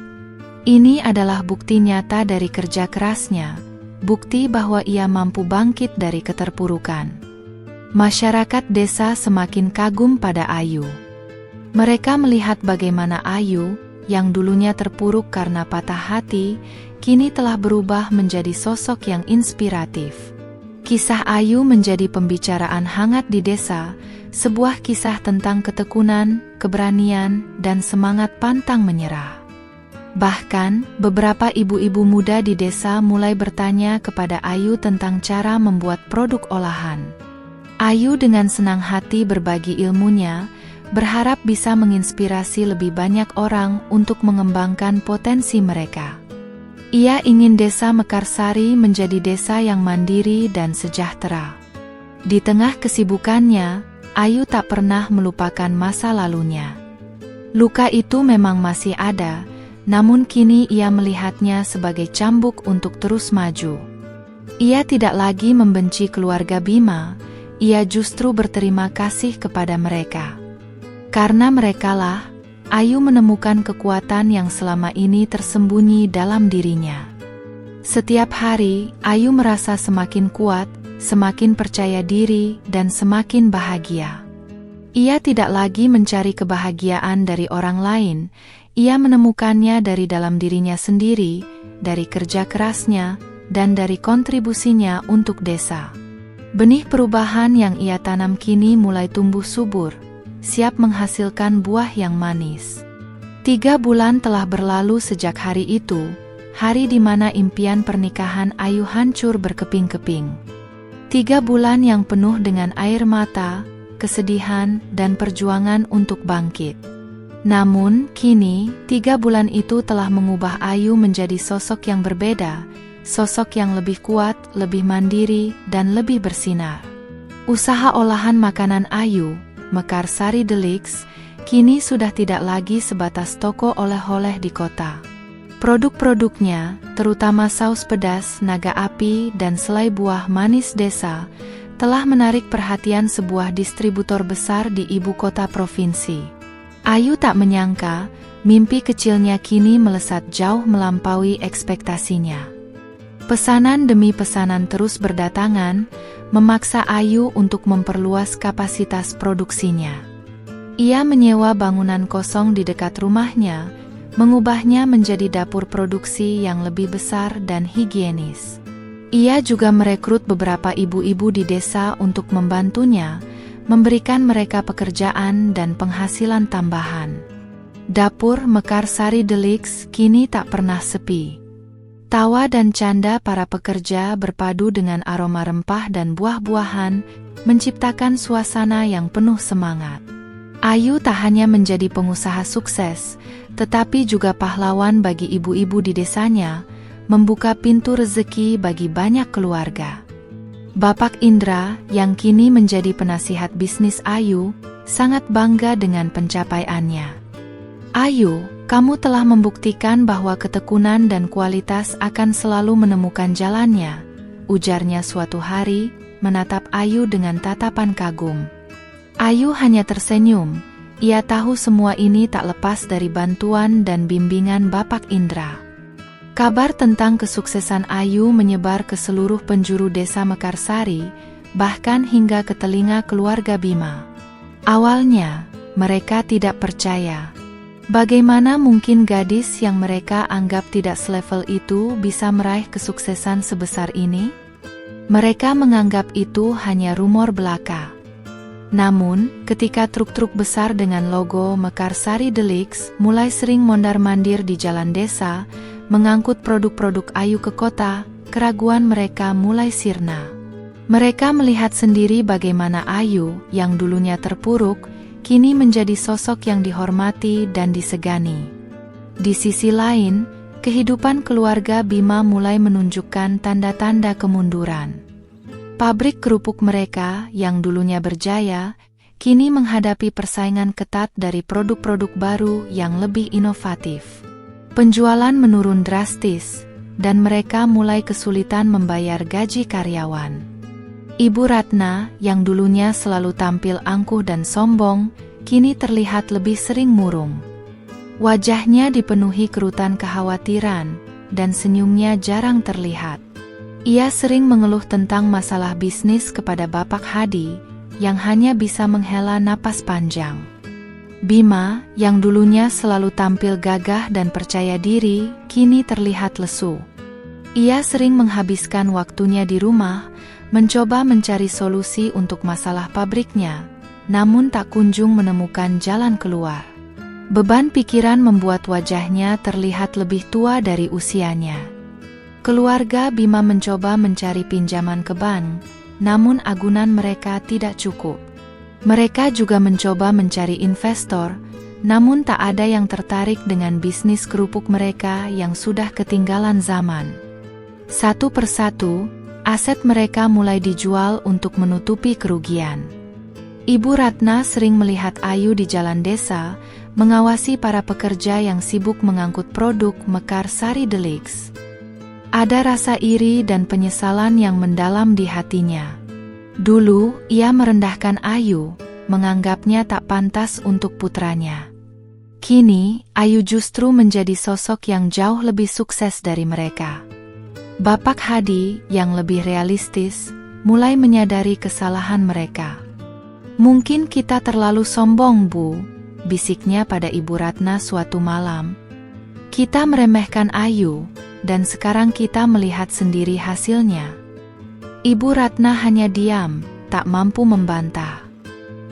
Ini adalah bukti nyata dari kerja kerasnya, bukti bahwa ia mampu bangkit dari keterpurukan. Masyarakat desa semakin kagum pada Ayu. Mereka melihat bagaimana Ayu, yang dulunya terpuruk karena patah hati, kini telah berubah menjadi sosok yang inspiratif. Kisah Ayu menjadi pembicaraan hangat di desa, sebuah kisah tentang ketekunan, keberanian, dan semangat pantang menyerah. Bahkan, beberapa ibu-ibu muda di desa mulai bertanya kepada Ayu tentang cara membuat produk olahan. Ayu dengan senang hati berbagi ilmunya, berharap bisa menginspirasi lebih banyak orang untuk mengembangkan potensi mereka. Ia ingin desa Mekarsari menjadi desa yang mandiri dan sejahtera. Di tengah kesibukannya, Ayu tak pernah melupakan masa lalunya. Luka itu memang masih ada, namun kini ia melihatnya sebagai cambuk untuk terus maju. Ia tidak lagi membenci keluarga Bima, ia justru berterima kasih kepada mereka. Karena merekalah, Ayu menemukan kekuatan yang selama ini tersembunyi dalam dirinya. Setiap hari, Ayu merasa semakin kuat, semakin percaya diri, dan semakin bahagia. Ia tidak lagi mencari kebahagiaan dari orang lain, ia menemukannya dari dalam dirinya sendiri, dari kerja kerasnya, dan dari kontribusinya untuk desa. Benih perubahan yang ia tanam kini mulai tumbuh subur, siap menghasilkan buah yang manis. 3 bulan telah berlalu sejak hari itu, hari di mana impian pernikahan Ayu hancur berkeping-keping. 3 bulan yang penuh dengan air mata, kesedihan, dan perjuangan untuk bangkit. Namun, kini, 3 bulan itu telah mengubah Ayu menjadi sosok yang berbeda, sosok yang lebih kuat, lebih mandiri, dan lebih bersinar. Usaha olahan makanan Ayu, Mekarsari Deluxe, kini sudah tidak lagi sebatas toko oleh-oleh di kota. Produk-produknya, terutama saus pedas, naga api, dan selai buah manis desa, telah menarik perhatian sebuah distributor besar di ibu kota provinsi. Ayu tak menyangka, mimpi kecilnya kini melesat jauh melampaui ekspektasinya. Pesanan demi pesanan terus berdatangan, memaksa Ayu untuk memperluas kapasitas produksinya. Ia menyewa bangunan kosong di dekat rumahnya, mengubahnya menjadi dapur produksi yang lebih besar dan higienis. Ia juga merekrut beberapa ibu-ibu di desa untuk membantunya, memberikan mereka pekerjaan dan penghasilan tambahan. Dapur Mekarsari Deluxe kini tak pernah sepi. Tawa dan canda para pekerja berpadu dengan aroma rempah dan buah-buahan, menciptakan suasana yang penuh semangat. Ayu tak hanya menjadi pengusaha sukses, tetapi juga pahlawan bagi ibu-ibu di desanya, membuka pintu rezeki bagi banyak keluarga. Bapak Indra, yang kini menjadi penasihat bisnis Ayu, sangat bangga dengan pencapaiannya. Ayu, kamu telah membuktikan bahwa ketekunan dan kualitas akan selalu menemukan jalannya, ujarnya suatu hari, menatap Ayu dengan tatapan kagum. Ayu hanya tersenyum, ia tahu semua ini tak lepas dari bantuan dan bimbingan Bapak Indra. Kabar tentang kesuksesan Ayu menyebar ke seluruh penjuru desa Mekarsari, bahkan hingga ke telinga keluarga Bima. Awalnya, mereka tidak percaya. Bagaimana mungkin gadis yang mereka anggap tidak selevel itu bisa meraih kesuksesan sebesar ini? Mereka menganggap itu hanya rumor belaka. Namun, ketika truk-truk besar dengan logo Mekarsari Deluxe mulai sering mondar-mandir di jalan desa, mengangkut produk-produk Ayu ke kota, keraguan mereka mulai sirna. Mereka melihat sendiri bagaimana Ayu, yang dulunya terpuruk, kini menjadi sosok yang dihormati dan disegani. Di sisi lain, kehidupan keluarga Bima mulai menunjukkan tanda-tanda kemunduran. Pabrik kerupuk mereka yang dulunya berjaya, kini menghadapi persaingan ketat dari produk-produk baru yang lebih inovatif. Penjualan menurun drastis, dan mereka mulai kesulitan membayar gaji karyawan. Ibu Ratna, yang dulunya selalu tampil angkuh dan sombong, kini terlihat lebih sering murung. Wajahnya dipenuhi kerutan kekhawatiran, dan senyumnya jarang terlihat. Ia sering mengeluh tentang masalah bisnis kepada Bapak Hadi, yang hanya bisa menghela napas panjang. Bima, yang dulunya selalu tampil gagah dan percaya diri, kini terlihat lesu. Ia sering menghabiskan waktunya di rumah, mencoba mencari solusi untuk masalah pabriknya, namun tak kunjung menemukan jalan keluar. Beban pikiran membuat wajahnya terlihat lebih tua dari usianya. Keluarga Bima mencoba mencari pinjaman ke bank, namun agunan mereka tidak cukup. Mereka juga mencoba mencari investor, namun tak ada yang tertarik dengan bisnis kerupuk mereka yang sudah ketinggalan zaman. Satu persatu, aset mereka mulai dijual untuk menutupi kerugian. Ibu Ratna sering melihat Ayu di jalan desa, mengawasi para pekerja yang sibuk mengangkut produk Mekarsari Deluxe. Ada rasa iri dan penyesalan yang mendalam di hatinya. Dulu, ia merendahkan Ayu, menganggapnya tak pantas untuk putranya. Kini, Ayu justru menjadi sosok yang jauh lebih sukses dari mereka. Bapak Hadi, yang lebih realistis, mulai menyadari kesalahan mereka. "Mungkin kita terlalu sombong, Bu," bisiknya pada Ibu Ratna suatu malam. "Kita meremehkan Ayu, dan sekarang kita melihat sendiri hasilnya." Ibu Ratna hanya diam, tak mampu membantah.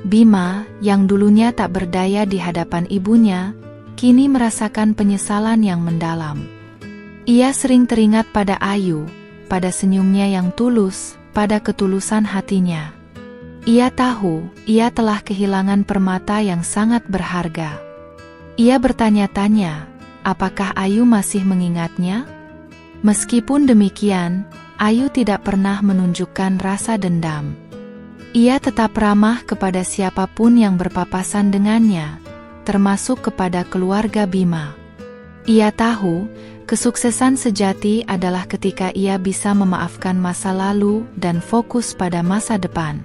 Bima, yang dulunya tak berdaya di hadapan ibunya, kini merasakan penyesalan yang mendalam. Ia sering teringat pada Ayu, pada senyumnya yang tulus, pada ketulusan hatinya. Ia tahu, ia telah kehilangan permata yang sangat berharga. Ia bertanya-tanya, apakah Ayu masih mengingatnya? Meskipun demikian, Ayu tidak pernah menunjukkan rasa dendam. Ia tetap ramah kepada siapapun yang berpapasan dengannya, termasuk kepada keluarga Bima. Ia tahu, kesuksesan sejati adalah ketika ia bisa memaafkan masa lalu dan fokus pada masa depan.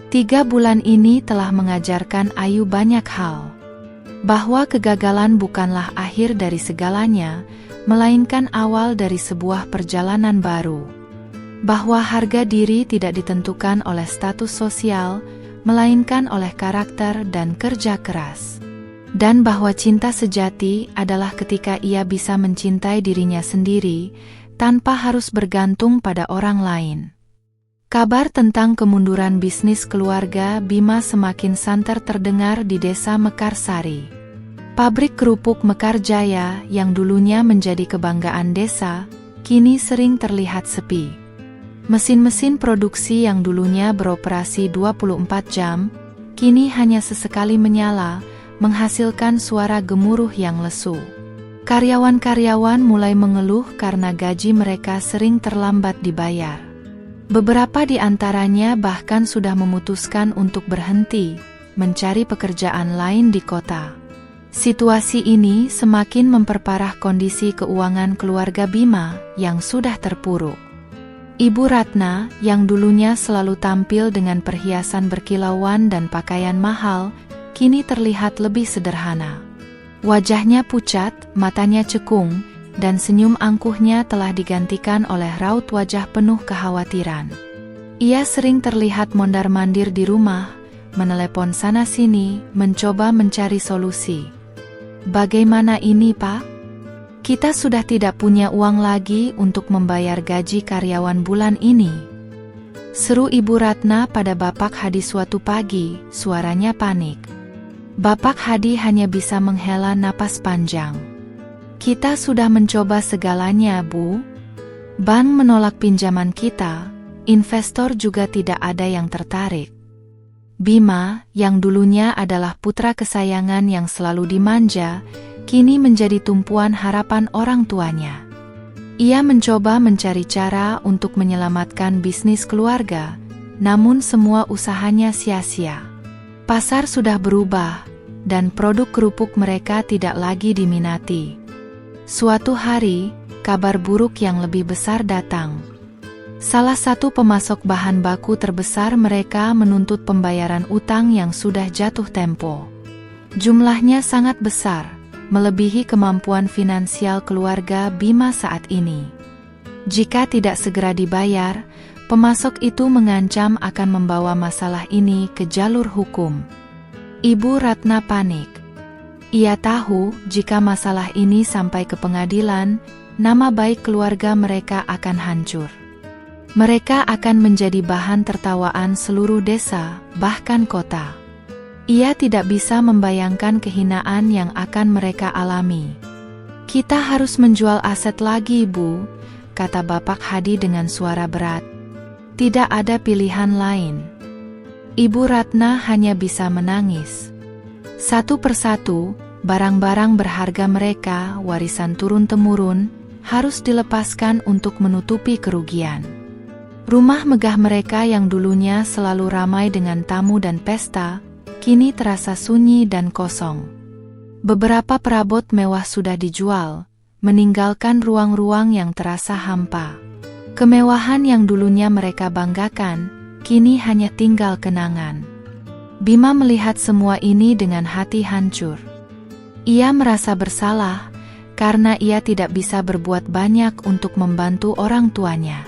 3 bulan ini telah mengajarkan Ayu banyak hal. Bahwa kegagalan bukanlah akhir dari segalanya, melainkan awal dari sebuah perjalanan baru. Bahwa harga diri tidak ditentukan oleh status sosial, melainkan oleh karakter dan kerja keras. Dan bahwa cinta sejati adalah ketika ia bisa mencintai dirinya sendiri, tanpa harus bergantung pada orang lain. Kabar tentang kemunduran bisnis keluarga Bima semakin santer terdengar di desa Mekarsari. Pabrik kerupuk Mekarjaya yang dulunya menjadi kebanggaan desa, kini sering terlihat sepi. Mesin-mesin produksi yang dulunya beroperasi 24 jam, kini hanya sesekali menyala, menghasilkan suara gemuruh yang lesu. Karyawan-karyawan mulai mengeluh karena gaji mereka sering terlambat dibayar. Beberapa di antaranya bahkan sudah memutuskan untuk berhenti, mencari pekerjaan lain di kota. Situasi ini semakin memperparah kondisi keuangan keluarga Bima yang sudah terpuruk. Ibu Ratna, yang dulunya selalu tampil dengan perhiasan berkilauan dan pakaian mahal, kini terlihat lebih sederhana. Wajahnya pucat, matanya cekung, dan senyum angkuhnya telah digantikan oleh raut wajah penuh kekhawatiran. Ia sering terlihat mondar-mandir di rumah, menelepon sana-sini, mencoba mencari solusi. "Bagaimana ini, Pak? Kita sudah tidak punya uang lagi untuk membayar gaji karyawan bulan ini." Seru Ibu Ratna pada Bapak Hadi suatu pagi, suaranya panik. Bapak Hadi hanya bisa menghela napas panjang. Kita sudah mencoba segalanya, Bu. Bank menolak pinjaman kita, investor juga tidak ada yang tertarik. Bima, yang dulunya adalah putra kesayangan yang selalu dimanja, kini menjadi tumpuan harapan orang tuanya. Ia mencoba mencari cara untuk menyelamatkan bisnis keluarga, namun semua usahanya sia-sia. Pasar sudah berubah, dan produk kerupuk mereka tidak lagi diminati. Suatu hari, kabar buruk yang lebih besar datang. Salah satu pemasok bahan baku terbesar mereka menuntut pembayaran utang yang sudah jatuh tempo. Jumlahnya sangat besar, melebihi kemampuan finansial keluarga Bima saat ini. Jika tidak segera dibayar, pemasok itu mengancam akan membawa masalah ini ke jalur hukum. Ibu Ratna panik. Ia tahu jika masalah ini sampai ke pengadilan, nama baik keluarga mereka akan hancur. Mereka akan menjadi bahan tertawaan seluruh desa, bahkan kota. Ia tidak bisa membayangkan kehinaan yang akan mereka alami. Kita harus menjual aset lagi, Bu, kata Bapak Hadi dengan suara berat. Tidak ada pilihan lain. Ibu Ratna hanya bisa menangis. Satu persatu, barang-barang berharga mereka, warisan turun-temurun, harus dilepaskan untuk menutupi kerugian. Rumah megah mereka yang dulunya selalu ramai dengan tamu dan pesta, kini terasa sunyi dan kosong. Beberapa perabot mewah sudah dijual, meninggalkan ruang-ruang yang terasa hampa. Kemewahan yang dulunya mereka banggakan, kini hanya tinggal kenangan. Bima melihat semua ini dengan hati hancur. Ia merasa bersalah, karena ia tidak bisa berbuat banyak untuk membantu orang tuanya.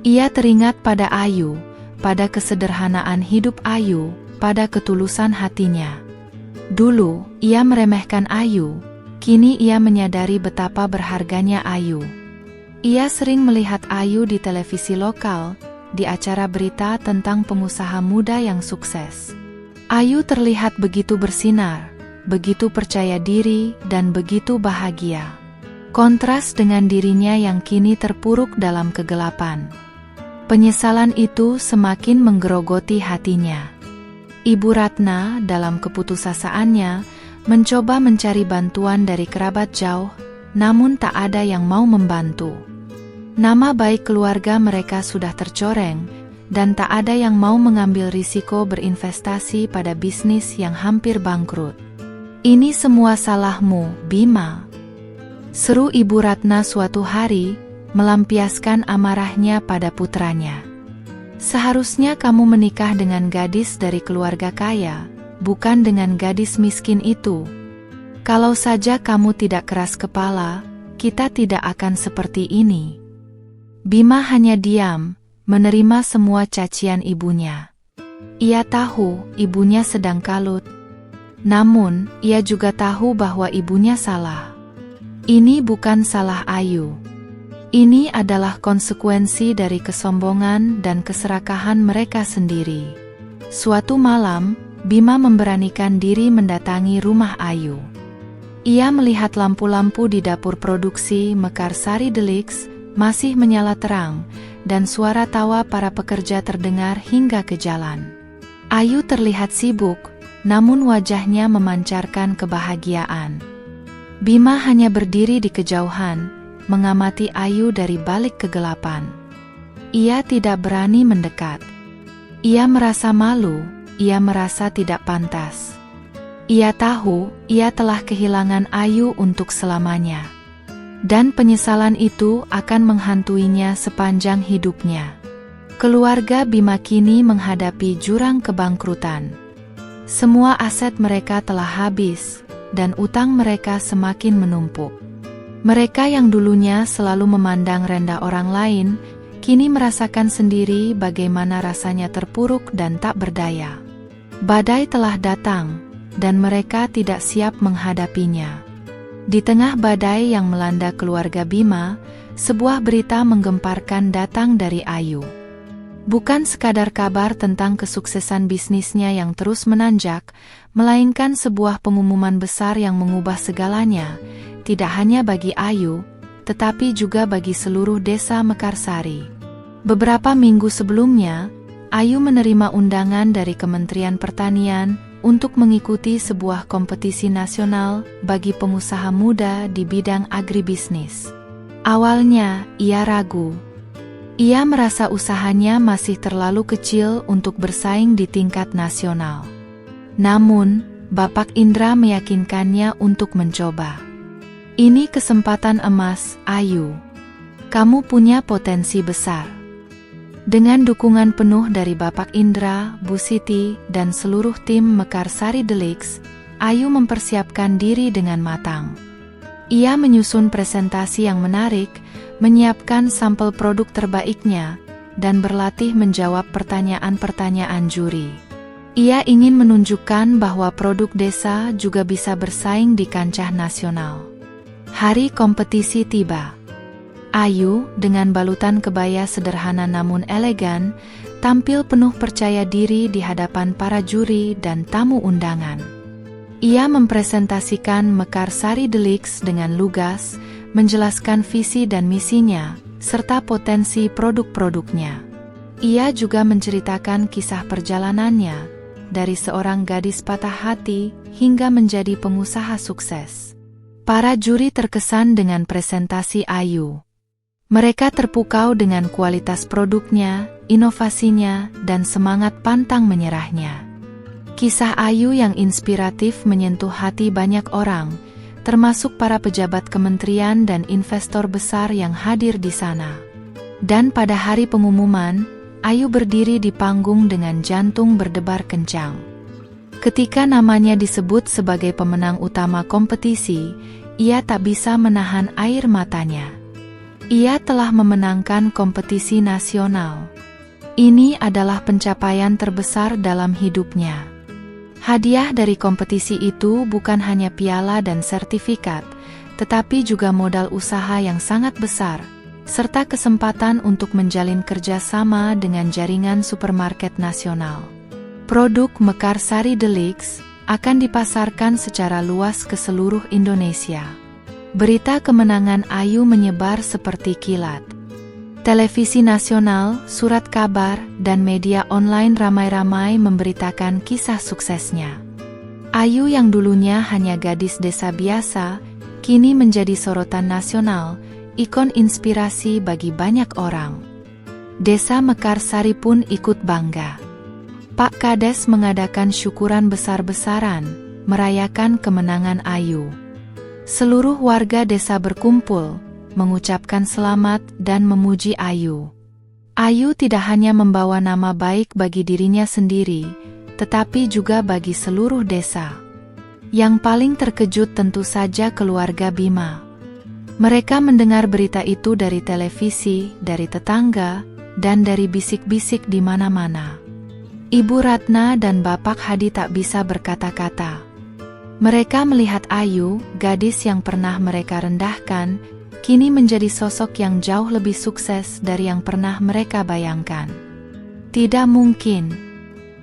Ia teringat pada Ayu, pada kesederhanaan hidup Ayu, pada ketulusan hatinya. Dulu, ia meremehkan Ayu, kini ia menyadari betapa berharganya Ayu. Ia sering melihat Ayu di televisi lokal, di acara berita tentang pengusaha muda yang sukses. Ayu terlihat begitu bersinar, begitu percaya diri, dan begitu bahagia. Kontras dengan dirinya yang kini terpuruk dalam kegelapan. Penyesalan itu semakin menggerogoti hatinya. Ibu Ratna dalam keputusasaannya mencoba mencari bantuan dari kerabat jauh, namun tak ada yang mau membantu. Nama baik keluarga mereka sudah tercoreng, dan tak ada yang mau mengambil risiko berinvestasi pada bisnis yang hampir bangkrut. Ini semua salahmu, Bima. Seru Ibu Ratna suatu hari, melampiaskan amarahnya pada putranya. Seharusnya kamu menikah dengan gadis dari keluarga kaya, bukan dengan gadis miskin itu. Kalau saja kamu tidak keras kepala, kita tidak akan seperti ini. Bima hanya diam, menerima semua cacian ibunya. Ia tahu ibunya sedang kalut. Namun, ia juga tahu bahwa ibunya salah. Ini bukan salah Ayu. Ini adalah konsekuensi dari kesombongan dan keserakahan mereka sendiri. Suatu malam, Bima memberanikan diri mendatangi rumah Ayu. Ia melihat lampu-lampu di dapur produksi Mekarsari Deluxe masih menyala terang, dan suara tawa para pekerja terdengar hingga ke jalan. Ayu terlihat sibuk, namun wajahnya memancarkan kebahagiaan. Bima hanya berdiri di kejauhan, mengamati Ayu dari balik kegelapan. Ia tidak berani mendekat. Ia merasa malu, ia merasa tidak pantas. Ia tahu, ia telah kehilangan Ayu untuk selamanya. Dan penyesalan itu akan menghantuinya sepanjang hidupnya. Keluarga Bima kini menghadapi jurang kebangkrutan. Semua aset mereka telah habis, dan utang mereka semakin menumpuk. Mereka yang dulunya selalu memandang rendah orang lain, kini merasakan sendiri bagaimana rasanya terpuruk dan tak berdaya. Badai telah datang, dan mereka tidak siap menghadapinya. Di tengah badai yang melanda keluarga Bima, sebuah berita menggemparkan datang dari Ayu. Bukan sekadar kabar tentang kesuksesan bisnisnya yang terus menanjak, melainkan sebuah pengumuman besar yang mengubah segalanya, tidak hanya bagi Ayu, tetapi juga bagi seluruh desa Mekarsari. Beberapa minggu sebelumnya, Ayu menerima undangan dari Kementerian Pertanian untuk mengikuti sebuah kompetisi nasional bagi pengusaha muda di bidang agribisnis. Awalnya, ia ragu. Ia merasa usahanya masih terlalu kecil untuk bersaing di tingkat nasional. Namun, Bapak Indra meyakinkannya untuk mencoba. Ini kesempatan emas, Ayu. Kamu punya potensi besar. Dengan dukungan penuh dari Bapak Indra, Bu Siti, dan seluruh tim Mekarsari Deluxe, Ayu mempersiapkan diri dengan matang. Ia menyusun presentasi yang menarik, menyiapkan sampel produk terbaiknya, dan berlatih menjawab pertanyaan-pertanyaan juri. Ia ingin menunjukkan bahwa produk desa juga bisa bersaing di kancah nasional. Hari kompetisi tiba. Ayu, dengan balutan kebaya sederhana namun elegan, tampil penuh percaya diri di hadapan para juri dan tamu undangan. Ia mempresentasikan Mekarsari Deluxe dengan lugas, menjelaskan visi dan misinya, serta potensi produk-produknya. Ia juga menceritakan kisah perjalanannya, dari seorang gadis patah hati hingga menjadi pengusaha sukses. Para juri terkesan dengan presentasi Ayu. Mereka terpukau dengan kualitas produknya, inovasinya, dan semangat pantang menyerahnya. Kisah Ayu yang inspiratif menyentuh hati banyak orang, termasuk para pejabat kementerian dan investor besar yang hadir di sana. Dan pada hari pengumuman, Ayu berdiri di panggung dengan jantung berdebar kencang. Ketika namanya disebut sebagai pemenang utama kompetisi, ia tak bisa menahan air matanya. Ia telah memenangkan kompetisi nasional. Ini adalah pencapaian terbesar dalam hidupnya. Hadiah dari kompetisi itu bukan hanya piala dan sertifikat, tetapi juga modal usaha yang sangat besar, serta kesempatan untuk menjalin kerjasama dengan jaringan supermarket nasional. Produk Mekarsari Deluxe akan dipasarkan secara luas ke seluruh Indonesia. Berita kemenangan Ayu menyebar seperti kilat. Televisi nasional, surat kabar, dan media online ramai-ramai memberitakan kisah suksesnya. Ayu yang dulunya hanya gadis desa biasa, kini menjadi sorotan nasional, ikon inspirasi bagi banyak orang. Desa Mekarsari pun ikut bangga. Pak Kades mengadakan syukuran besar-besaran, merayakan kemenangan Ayu. Seluruh warga desa berkumpul, mengucapkan selamat dan memuji Ayu. Ayu tidak hanya membawa nama baik bagi dirinya sendiri, tetapi juga bagi seluruh desa. Yang paling terkejut tentu saja keluarga Bima. Mereka mendengar berita itu dari televisi, dari tetangga, dan dari bisik-bisik di mana-mana. Ibu Ratna dan Bapak Hadi tak bisa berkata-kata. Mereka melihat Ayu, gadis yang pernah mereka rendahkan, kini menjadi sosok yang jauh lebih sukses dari yang pernah mereka bayangkan. Tidak mungkin.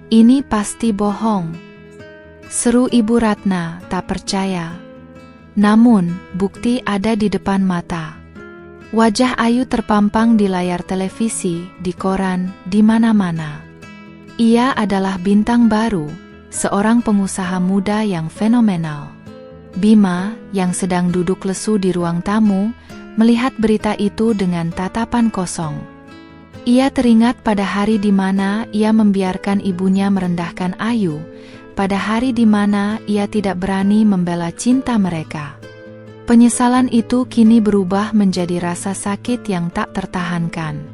Ini pasti bohong. Seru Ibu Ratna, tak percaya. Namun, bukti ada di depan mata. Wajah Ayu terpampang di layar televisi, di koran, di mana-mana. Ia adalah bintang baru, seorang pengusaha muda yang fenomenal. Bima, yang sedang duduk lesu di ruang tamu, melihat berita itu dengan tatapan kosong. Ia teringat pada hari di mana ia membiarkan ibunya merendahkan Ayu, pada hari di mana ia tidak berani membela cinta mereka. Penyesalan itu kini berubah menjadi rasa sakit yang tak tertahankan.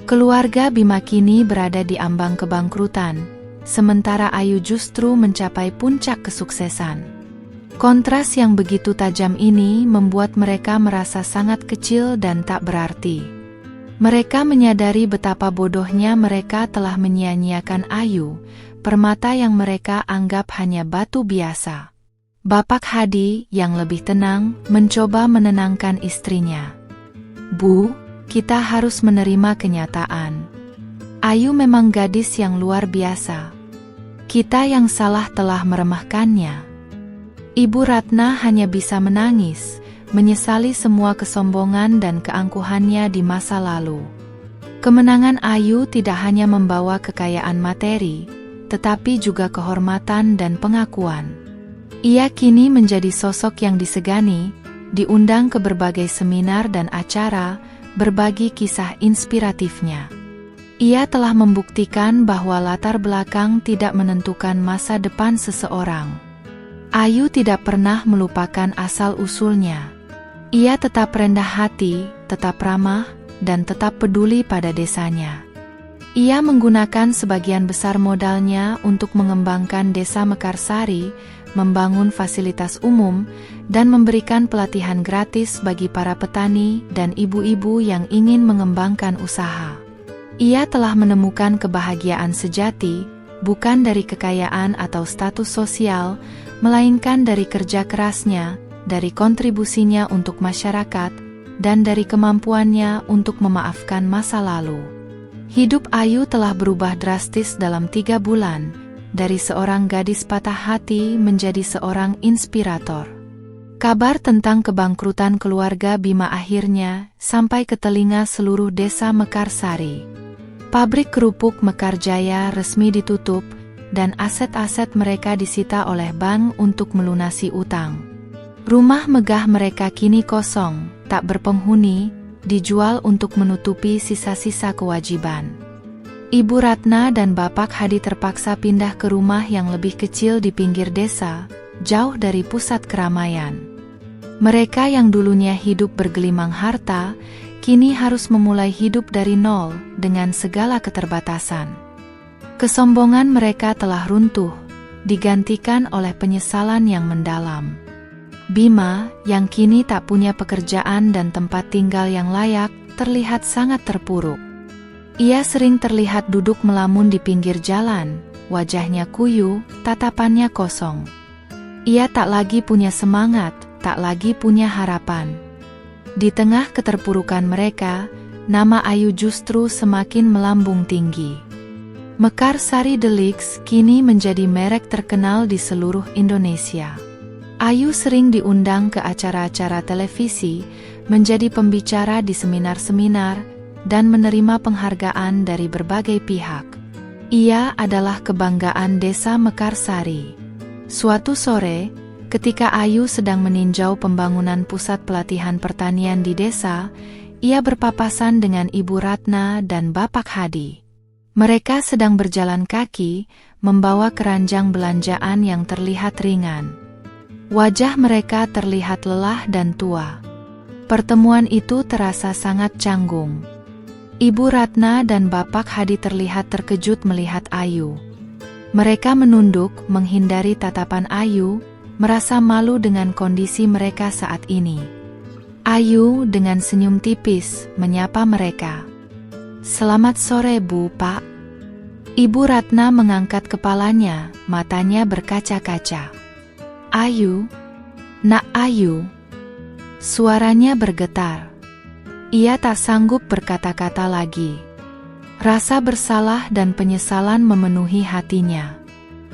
Keluarga Bima kini berada di ambang kebangkrutan, sementara Ayu justru mencapai puncak kesuksesan. Kontras yang begitu tajam ini membuat mereka merasa sangat kecil dan tak berarti. Mereka menyadari betapa bodohnya mereka telah menyia-nyiakan Ayu, permata yang mereka anggap hanya batu biasa. Bapak Hadi, yang lebih tenang, mencoba menenangkan istrinya. Bu, kita harus menerima kenyataan. Ayu memang gadis yang luar biasa. Kita yang salah telah meremehkannya. Ibu Ratna hanya bisa menangis, menyesali semua kesombongan dan keangkuhannya di masa lalu. Kemenangan Ayu tidak hanya membawa kekayaan materi, tetapi juga kehormatan dan pengakuan. Ia kini menjadi sosok yang disegani, diundang ke berbagai seminar dan acara, berbagi kisah inspiratifnya. Ia telah membuktikan bahwa latar belakang tidak menentukan masa depan seseorang. Ayu tidak pernah melupakan asal-usulnya. Ia tetap rendah hati, tetap ramah, dan tetap peduli pada desanya. Ia menggunakan sebagian besar modalnya untuk mengembangkan Desa Mekarsari, membangun fasilitas umum, dan memberikan pelatihan gratis bagi para petani dan ibu-ibu yang ingin mengembangkan usaha. Ia telah menemukan kebahagiaan sejati, bukan dari kekayaan atau status sosial, melainkan dari kerja kerasnya, dari kontribusinya untuk masyarakat, dan dari kemampuannya untuk memaafkan masa lalu. Hidup Ayu telah berubah drastis dalam 3 bulan, dari seorang gadis patah hati menjadi seorang inspirator. Kabar tentang kebangkrutan keluarga Bima akhirnya sampai ke telinga seluruh desa Mekarsari. Pabrik kerupuk Mekarjaya resmi ditutup, dan aset-aset mereka disita oleh bank untuk melunasi utang. Rumah megah mereka kini kosong, tak berpenghuni, dijual untuk menutupi sisa-sisa kewajiban. Ibu Ratna dan Bapak Hadi terpaksa pindah ke rumah yang lebih kecil di pinggir desa, jauh dari pusat keramaian. Mereka yang dulunya hidup bergelimang harta, kini harus memulai hidup dari nol dengan segala keterbatasan. Kesombongan mereka telah runtuh, digantikan oleh penyesalan yang mendalam. Bima, yang kini tak punya pekerjaan dan tempat tinggal yang layak, terlihat sangat terpuruk. Ia sering terlihat duduk melamun di pinggir jalan, wajahnya kuyu, tatapannya kosong. Ia tak lagi punya semangat, tak lagi punya harapan. Di tengah keterpurukan mereka, nama Ayu justru semakin melambung tinggi. Mekarsari Deluxe kini menjadi merek terkenal di seluruh Indonesia. Ayu sering diundang ke acara-acara televisi, menjadi pembicara di seminar-seminar, dan menerima penghargaan dari berbagai pihak. Ia adalah kebanggaan Desa Mekarsari. Suatu sore, ketika Ayu sedang meninjau pembangunan pusat pelatihan pertanian di desa, ia berpapasan dengan Ibu Ratna dan Bapak Hadi. Mereka sedang berjalan kaki, membawa keranjang belanjaan yang terlihat ringan. Wajah mereka terlihat lelah dan tua. Pertemuan itu terasa sangat canggung. Ibu Ratna dan Bapak Hadi terlihat terkejut melihat Ayu. Mereka menunduk, menghindari tatapan Ayu, merasa malu dengan kondisi mereka saat ini. Ayu dengan senyum tipis menyapa mereka. "Selamat sore Bu, Pak." Ibu Ratna mengangkat kepalanya, matanya berkaca-kaca. "Ayu, Nak Ayu." Suaranya bergetar. Ia tak sanggup berkata-kata lagi. Rasa bersalah dan penyesalan memenuhi hatinya.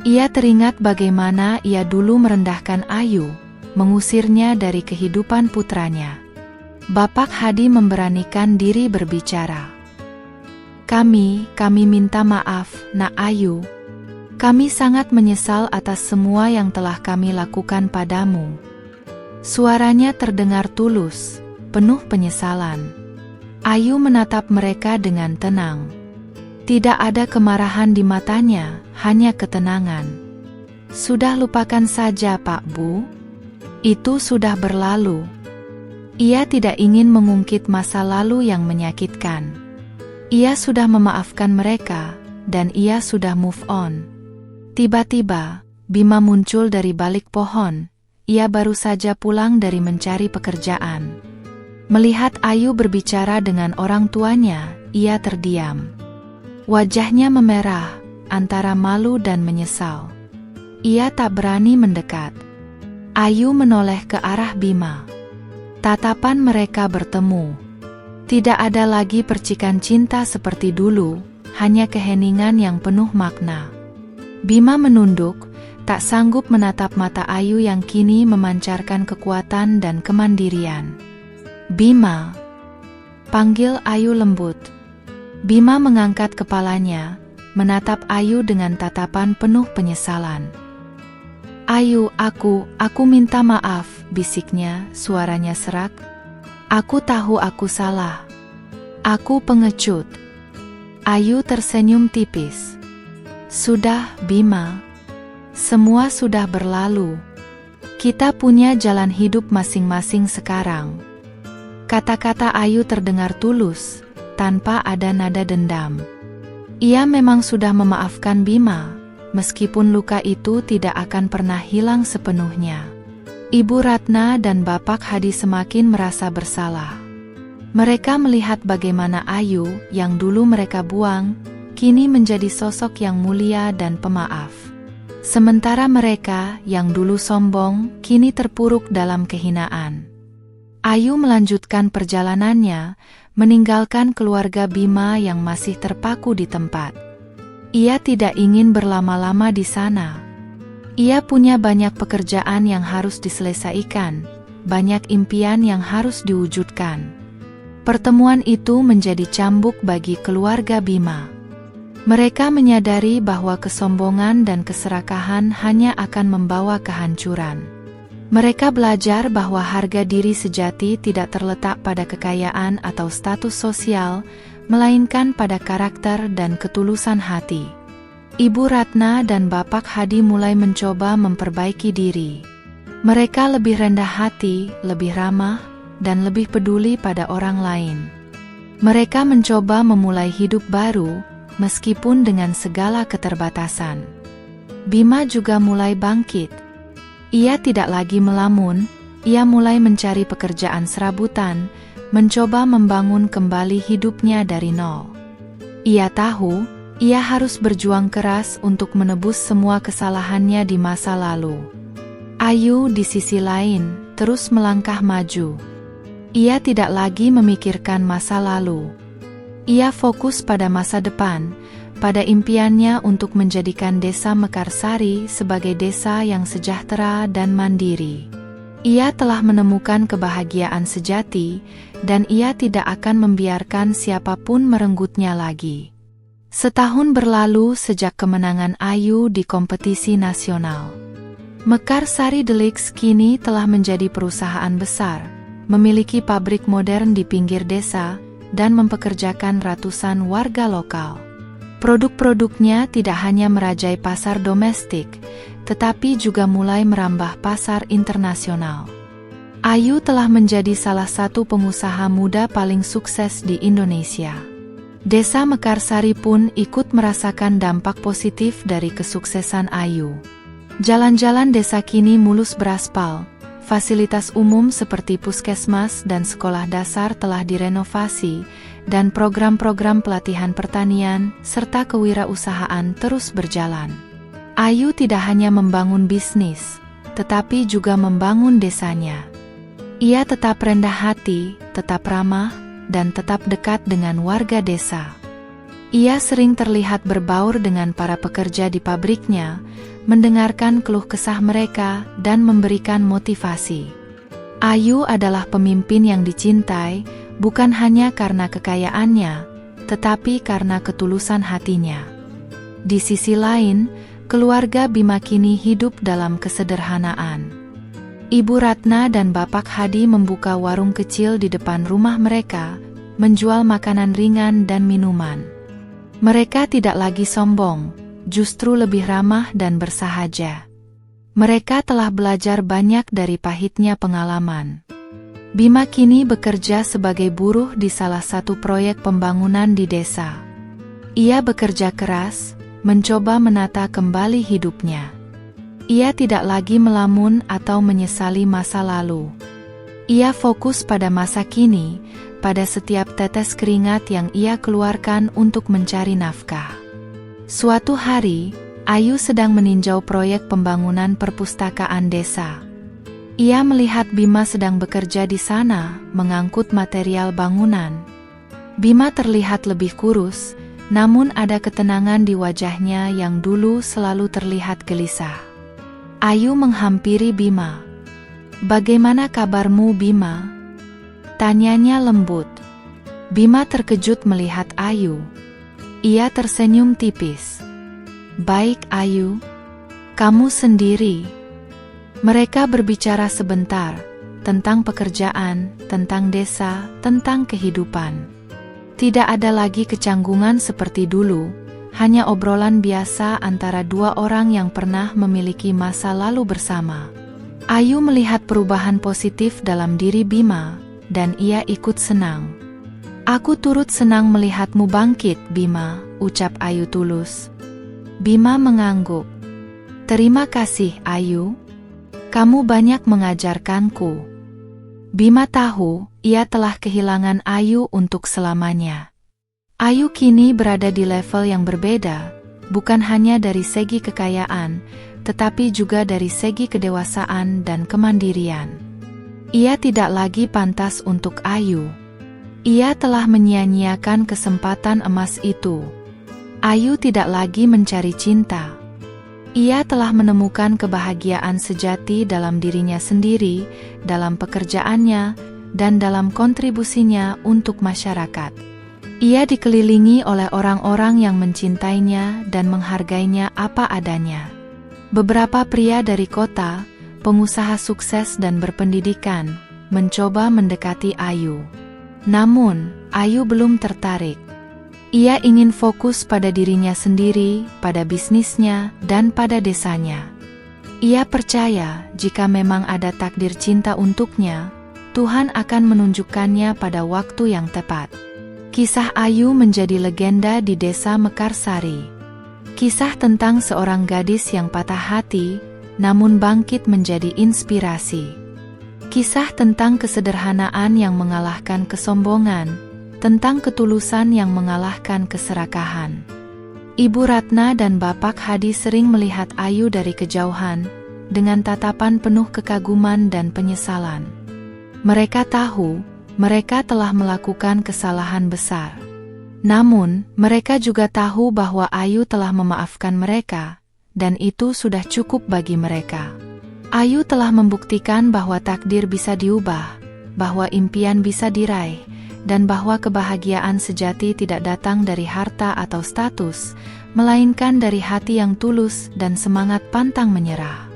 Ia teringat bagaimana ia dulu merendahkan Ayu, mengusirnya dari kehidupan putranya. Bapak Hadi memberanikan diri berbicara. Kami minta maaf, Nak Ayu. Kami sangat menyesal atas semua yang telah kami lakukan padamu." Suaranya terdengar tulus, penuh penyesalan. Ayu menatap mereka dengan tenang. Tidak ada kemarahan di matanya, hanya ketenangan. "Sudah lupakan saja, Pak Bu. Itu sudah berlalu." Ia tidak ingin mengungkit masa lalu yang menyakitkan. Ia sudah memaafkan mereka, dan ia sudah move on. Tiba-tiba, Bima muncul dari balik pohon. Ia baru saja pulang dari mencari pekerjaan. Melihat Ayu berbicara dengan orang tuanya, ia terdiam. Wajahnya memerah, antara malu dan menyesal. Ia tak berani mendekat. Ayu menoleh ke arah Bima. Tatapan mereka bertemu. Tidak ada lagi percikan cinta seperti dulu, hanya keheningan yang penuh makna. Bima menunduk, tak sanggup menatap mata Ayu yang kini memancarkan kekuatan dan kemandirian. "Bima," panggil Ayu lembut. Bima mengangkat kepalanya, menatap Ayu dengan tatapan penuh penyesalan. "Ayu, aku minta maaf," bisiknya, suaranya serak. "Aku tahu aku salah. Aku pengecut." Ayu tersenyum tipis. "Sudah, Bima. Semua sudah berlalu. Kita punya jalan hidup masing-masing sekarang." Kata-kata Ayu terdengar tulus, tanpa ada nada dendam. Ia memang sudah memaafkan Bima, meskipun luka itu tidak akan pernah hilang sepenuhnya. Ibu Ratna dan Bapak Hadi semakin merasa bersalah. Mereka melihat bagaimana Ayu, yang dulu mereka buang, kini menjadi sosok yang mulia dan pemaaf. Sementara mereka, yang dulu sombong, kini terpuruk dalam kehinaan. Ayu melanjutkan perjalanannya, meninggalkan keluarga Bima yang masih terpaku di tempat. Ia tidak ingin berlama-lama di sana. Ia punya banyak pekerjaan yang harus diselesaikan, banyak impian yang harus diwujudkan. Pertemuan itu menjadi cambuk bagi keluarga Bima. Mereka menyadari bahwa kesombongan dan keserakahan hanya akan membawa kehancuran. Mereka belajar bahwa harga diri sejati tidak terletak pada kekayaan atau status sosial, melainkan pada karakter dan ketulusan hati. Ibu Ratna dan Bapak Hadi mulai mencoba memperbaiki diri. Mereka lebih rendah hati, lebih ramah, dan lebih peduli pada orang lain. Mereka mencoba memulai hidup baru, meskipun dengan segala keterbatasan. Bima juga mulai bangkit. Ia tidak lagi melamun, ia mulai mencari pekerjaan serabutan, mencoba membangun kembali hidupnya dari nol. Ia tahu, ia harus berjuang keras untuk menebus semua kesalahannya di masa lalu. Ayu di sisi lain, terus melangkah maju. Ia tidak lagi memikirkan masa lalu. Ia fokus pada masa depan, pada impiannya untuk menjadikan Desa Mekarsari sebagai desa yang sejahtera dan mandiri. Ia telah menemukan kebahagiaan sejati, dan ia tidak akan membiarkan siapapun merenggutnya lagi. Setahun berlalu sejak kemenangan Ayu di kompetisi nasional. Mekarsari Deluxe kini telah menjadi perusahaan besar, memiliki pabrik modern di pinggir desa, dan mempekerjakan ratusan warga lokal. Produk-produknya tidak hanya merajai pasar domestik, tetapi juga mulai merambah pasar internasional. Ayu telah menjadi salah satu pengusaha muda paling sukses di Indonesia. Desa Mekarsari pun ikut merasakan dampak positif dari kesuksesan Ayu. Jalan-jalan desa kini mulus beraspal. Fasilitas umum seperti puskesmas dan sekolah dasar telah direnovasi, dan program-program pelatihan pertanian serta kewirausahaan terus berjalan. Ayu tidak hanya membangun bisnis, tetapi juga membangun desanya. Ia tetap rendah hati, tetap ramah, dan tetap dekat dengan warga desa. Ia sering terlihat berbaur dengan para pekerja di pabriknya, mendengarkan keluh kesah mereka, dan memberikan motivasi. Ayu adalah pemimpin yang dicintai, bukan hanya karena kekayaannya, tetapi karena ketulusan hatinya. Di sisi lain, keluarga Bima kini hidup dalam kesederhanaan. Ibu Ratna dan Bapak Hadi membuka warung kecil di depan rumah mereka, menjual makanan ringan dan minuman. Mereka tidak lagi sombong, justru lebih ramah dan bersahaja. Mereka telah belajar banyak dari pahitnya pengalaman. Bima kini bekerja sebagai buruh di salah satu proyek pembangunan di desa. Ia bekerja keras, mencoba menata kembali hidupnya. Ia tidak lagi melamun atau menyesali masa lalu. Ia fokus pada masa kini, pada setiap tetes keringat yang ia keluarkan untuk mencari nafkah. Suatu hari, Ayu sedang meninjau proyek pembangunan perpustakaan desa. Ia melihat Bima sedang bekerja di sana, mengangkut material bangunan. Bima terlihat lebih kurus, namun ada ketenangan di wajahnya yang dulu selalu terlihat gelisah. Ayu menghampiri Bima. "Bagaimana kabarmu, Bima?" tanyanya lembut. Bima terkejut melihat Ayu. Ia tersenyum tipis. "Baik, Ayu. Kamu sendiri?" Mereka berbicara sebentar, tentang pekerjaan, tentang desa, tentang kehidupan. Tidak ada lagi kecanggungan seperti dulu, hanya obrolan biasa antara dua orang yang pernah memiliki masa lalu bersama. Ayu melihat perubahan positif dalam diri Bima, dan ia ikut senang. "Aku turut senang melihatmu bangkit, Bima," ucap Ayu tulus. Bima mengangguk. "Terima kasih, Ayu. Kamu banyak mengajarkanku." Bima tahu, ia telah kehilangan Ayu untuk selamanya. Ayu kini berada di level yang berbeda, bukan hanya dari segi kekayaan, tetapi juga dari segi kedewasaan dan kemandirian. Ia tidak lagi pantas untuk Ayu. Ia telah menyia-nyiakan kesempatan emas itu. Ayu tidak lagi mencari cinta. Ia telah menemukan kebahagiaan sejati dalam dirinya sendiri, dalam pekerjaannya, dan dalam kontribusinya untuk masyarakat. Ia dikelilingi oleh orang-orang yang mencintainya dan menghargainya apa adanya. Beberapa pria dari kota, pengusaha sukses dan berpendidikan, mencoba mendekati Ayu. Namun, Ayu belum tertarik. Ia ingin fokus pada dirinya sendiri, pada bisnisnya, dan pada desanya. Ia percaya jika memang ada takdir cinta untuknya, Tuhan akan menunjukkannya pada waktu yang tepat. Kisah Ayu menjadi legenda di desa Mekarsari. Kisah tentang seorang gadis yang patah hati, namun bangkit menjadi inspirasi. Kisah tentang kesederhanaan yang mengalahkan kesombongan, tentang ketulusan yang mengalahkan keserakahan. Ibu Ratna dan Bapak Hadi sering melihat Ayu dari kejauhan, dengan tatapan penuh kekaguman dan penyesalan. Mereka tahu, mereka telah melakukan kesalahan besar. Namun, mereka juga tahu bahwa Ayu telah memaafkan mereka, dan itu sudah cukup bagi mereka. Ayu telah membuktikan bahwa takdir bisa diubah, bahwa impian bisa diraih, dan bahwa kebahagiaan sejati tidak datang dari harta atau status, melainkan dari hati yang tulus dan semangat pantang menyerah.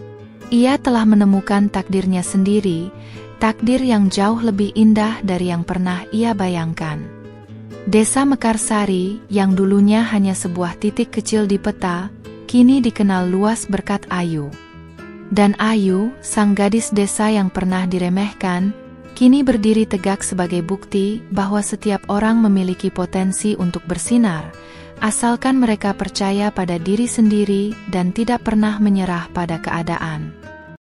Ia telah menemukan takdirnya sendiri, takdir yang jauh lebih indah dari yang pernah ia bayangkan. Desa Mekarsari, yang dulunya hanya sebuah titik kecil di peta, kini dikenal luas berkat Ayu. Dan Ayu, sang gadis desa yang pernah diremehkan, kini berdiri tegak sebagai bukti bahwa setiap orang memiliki potensi untuk bersinar, asalkan mereka percaya pada diri sendiri dan tidak pernah menyerah pada keadaan.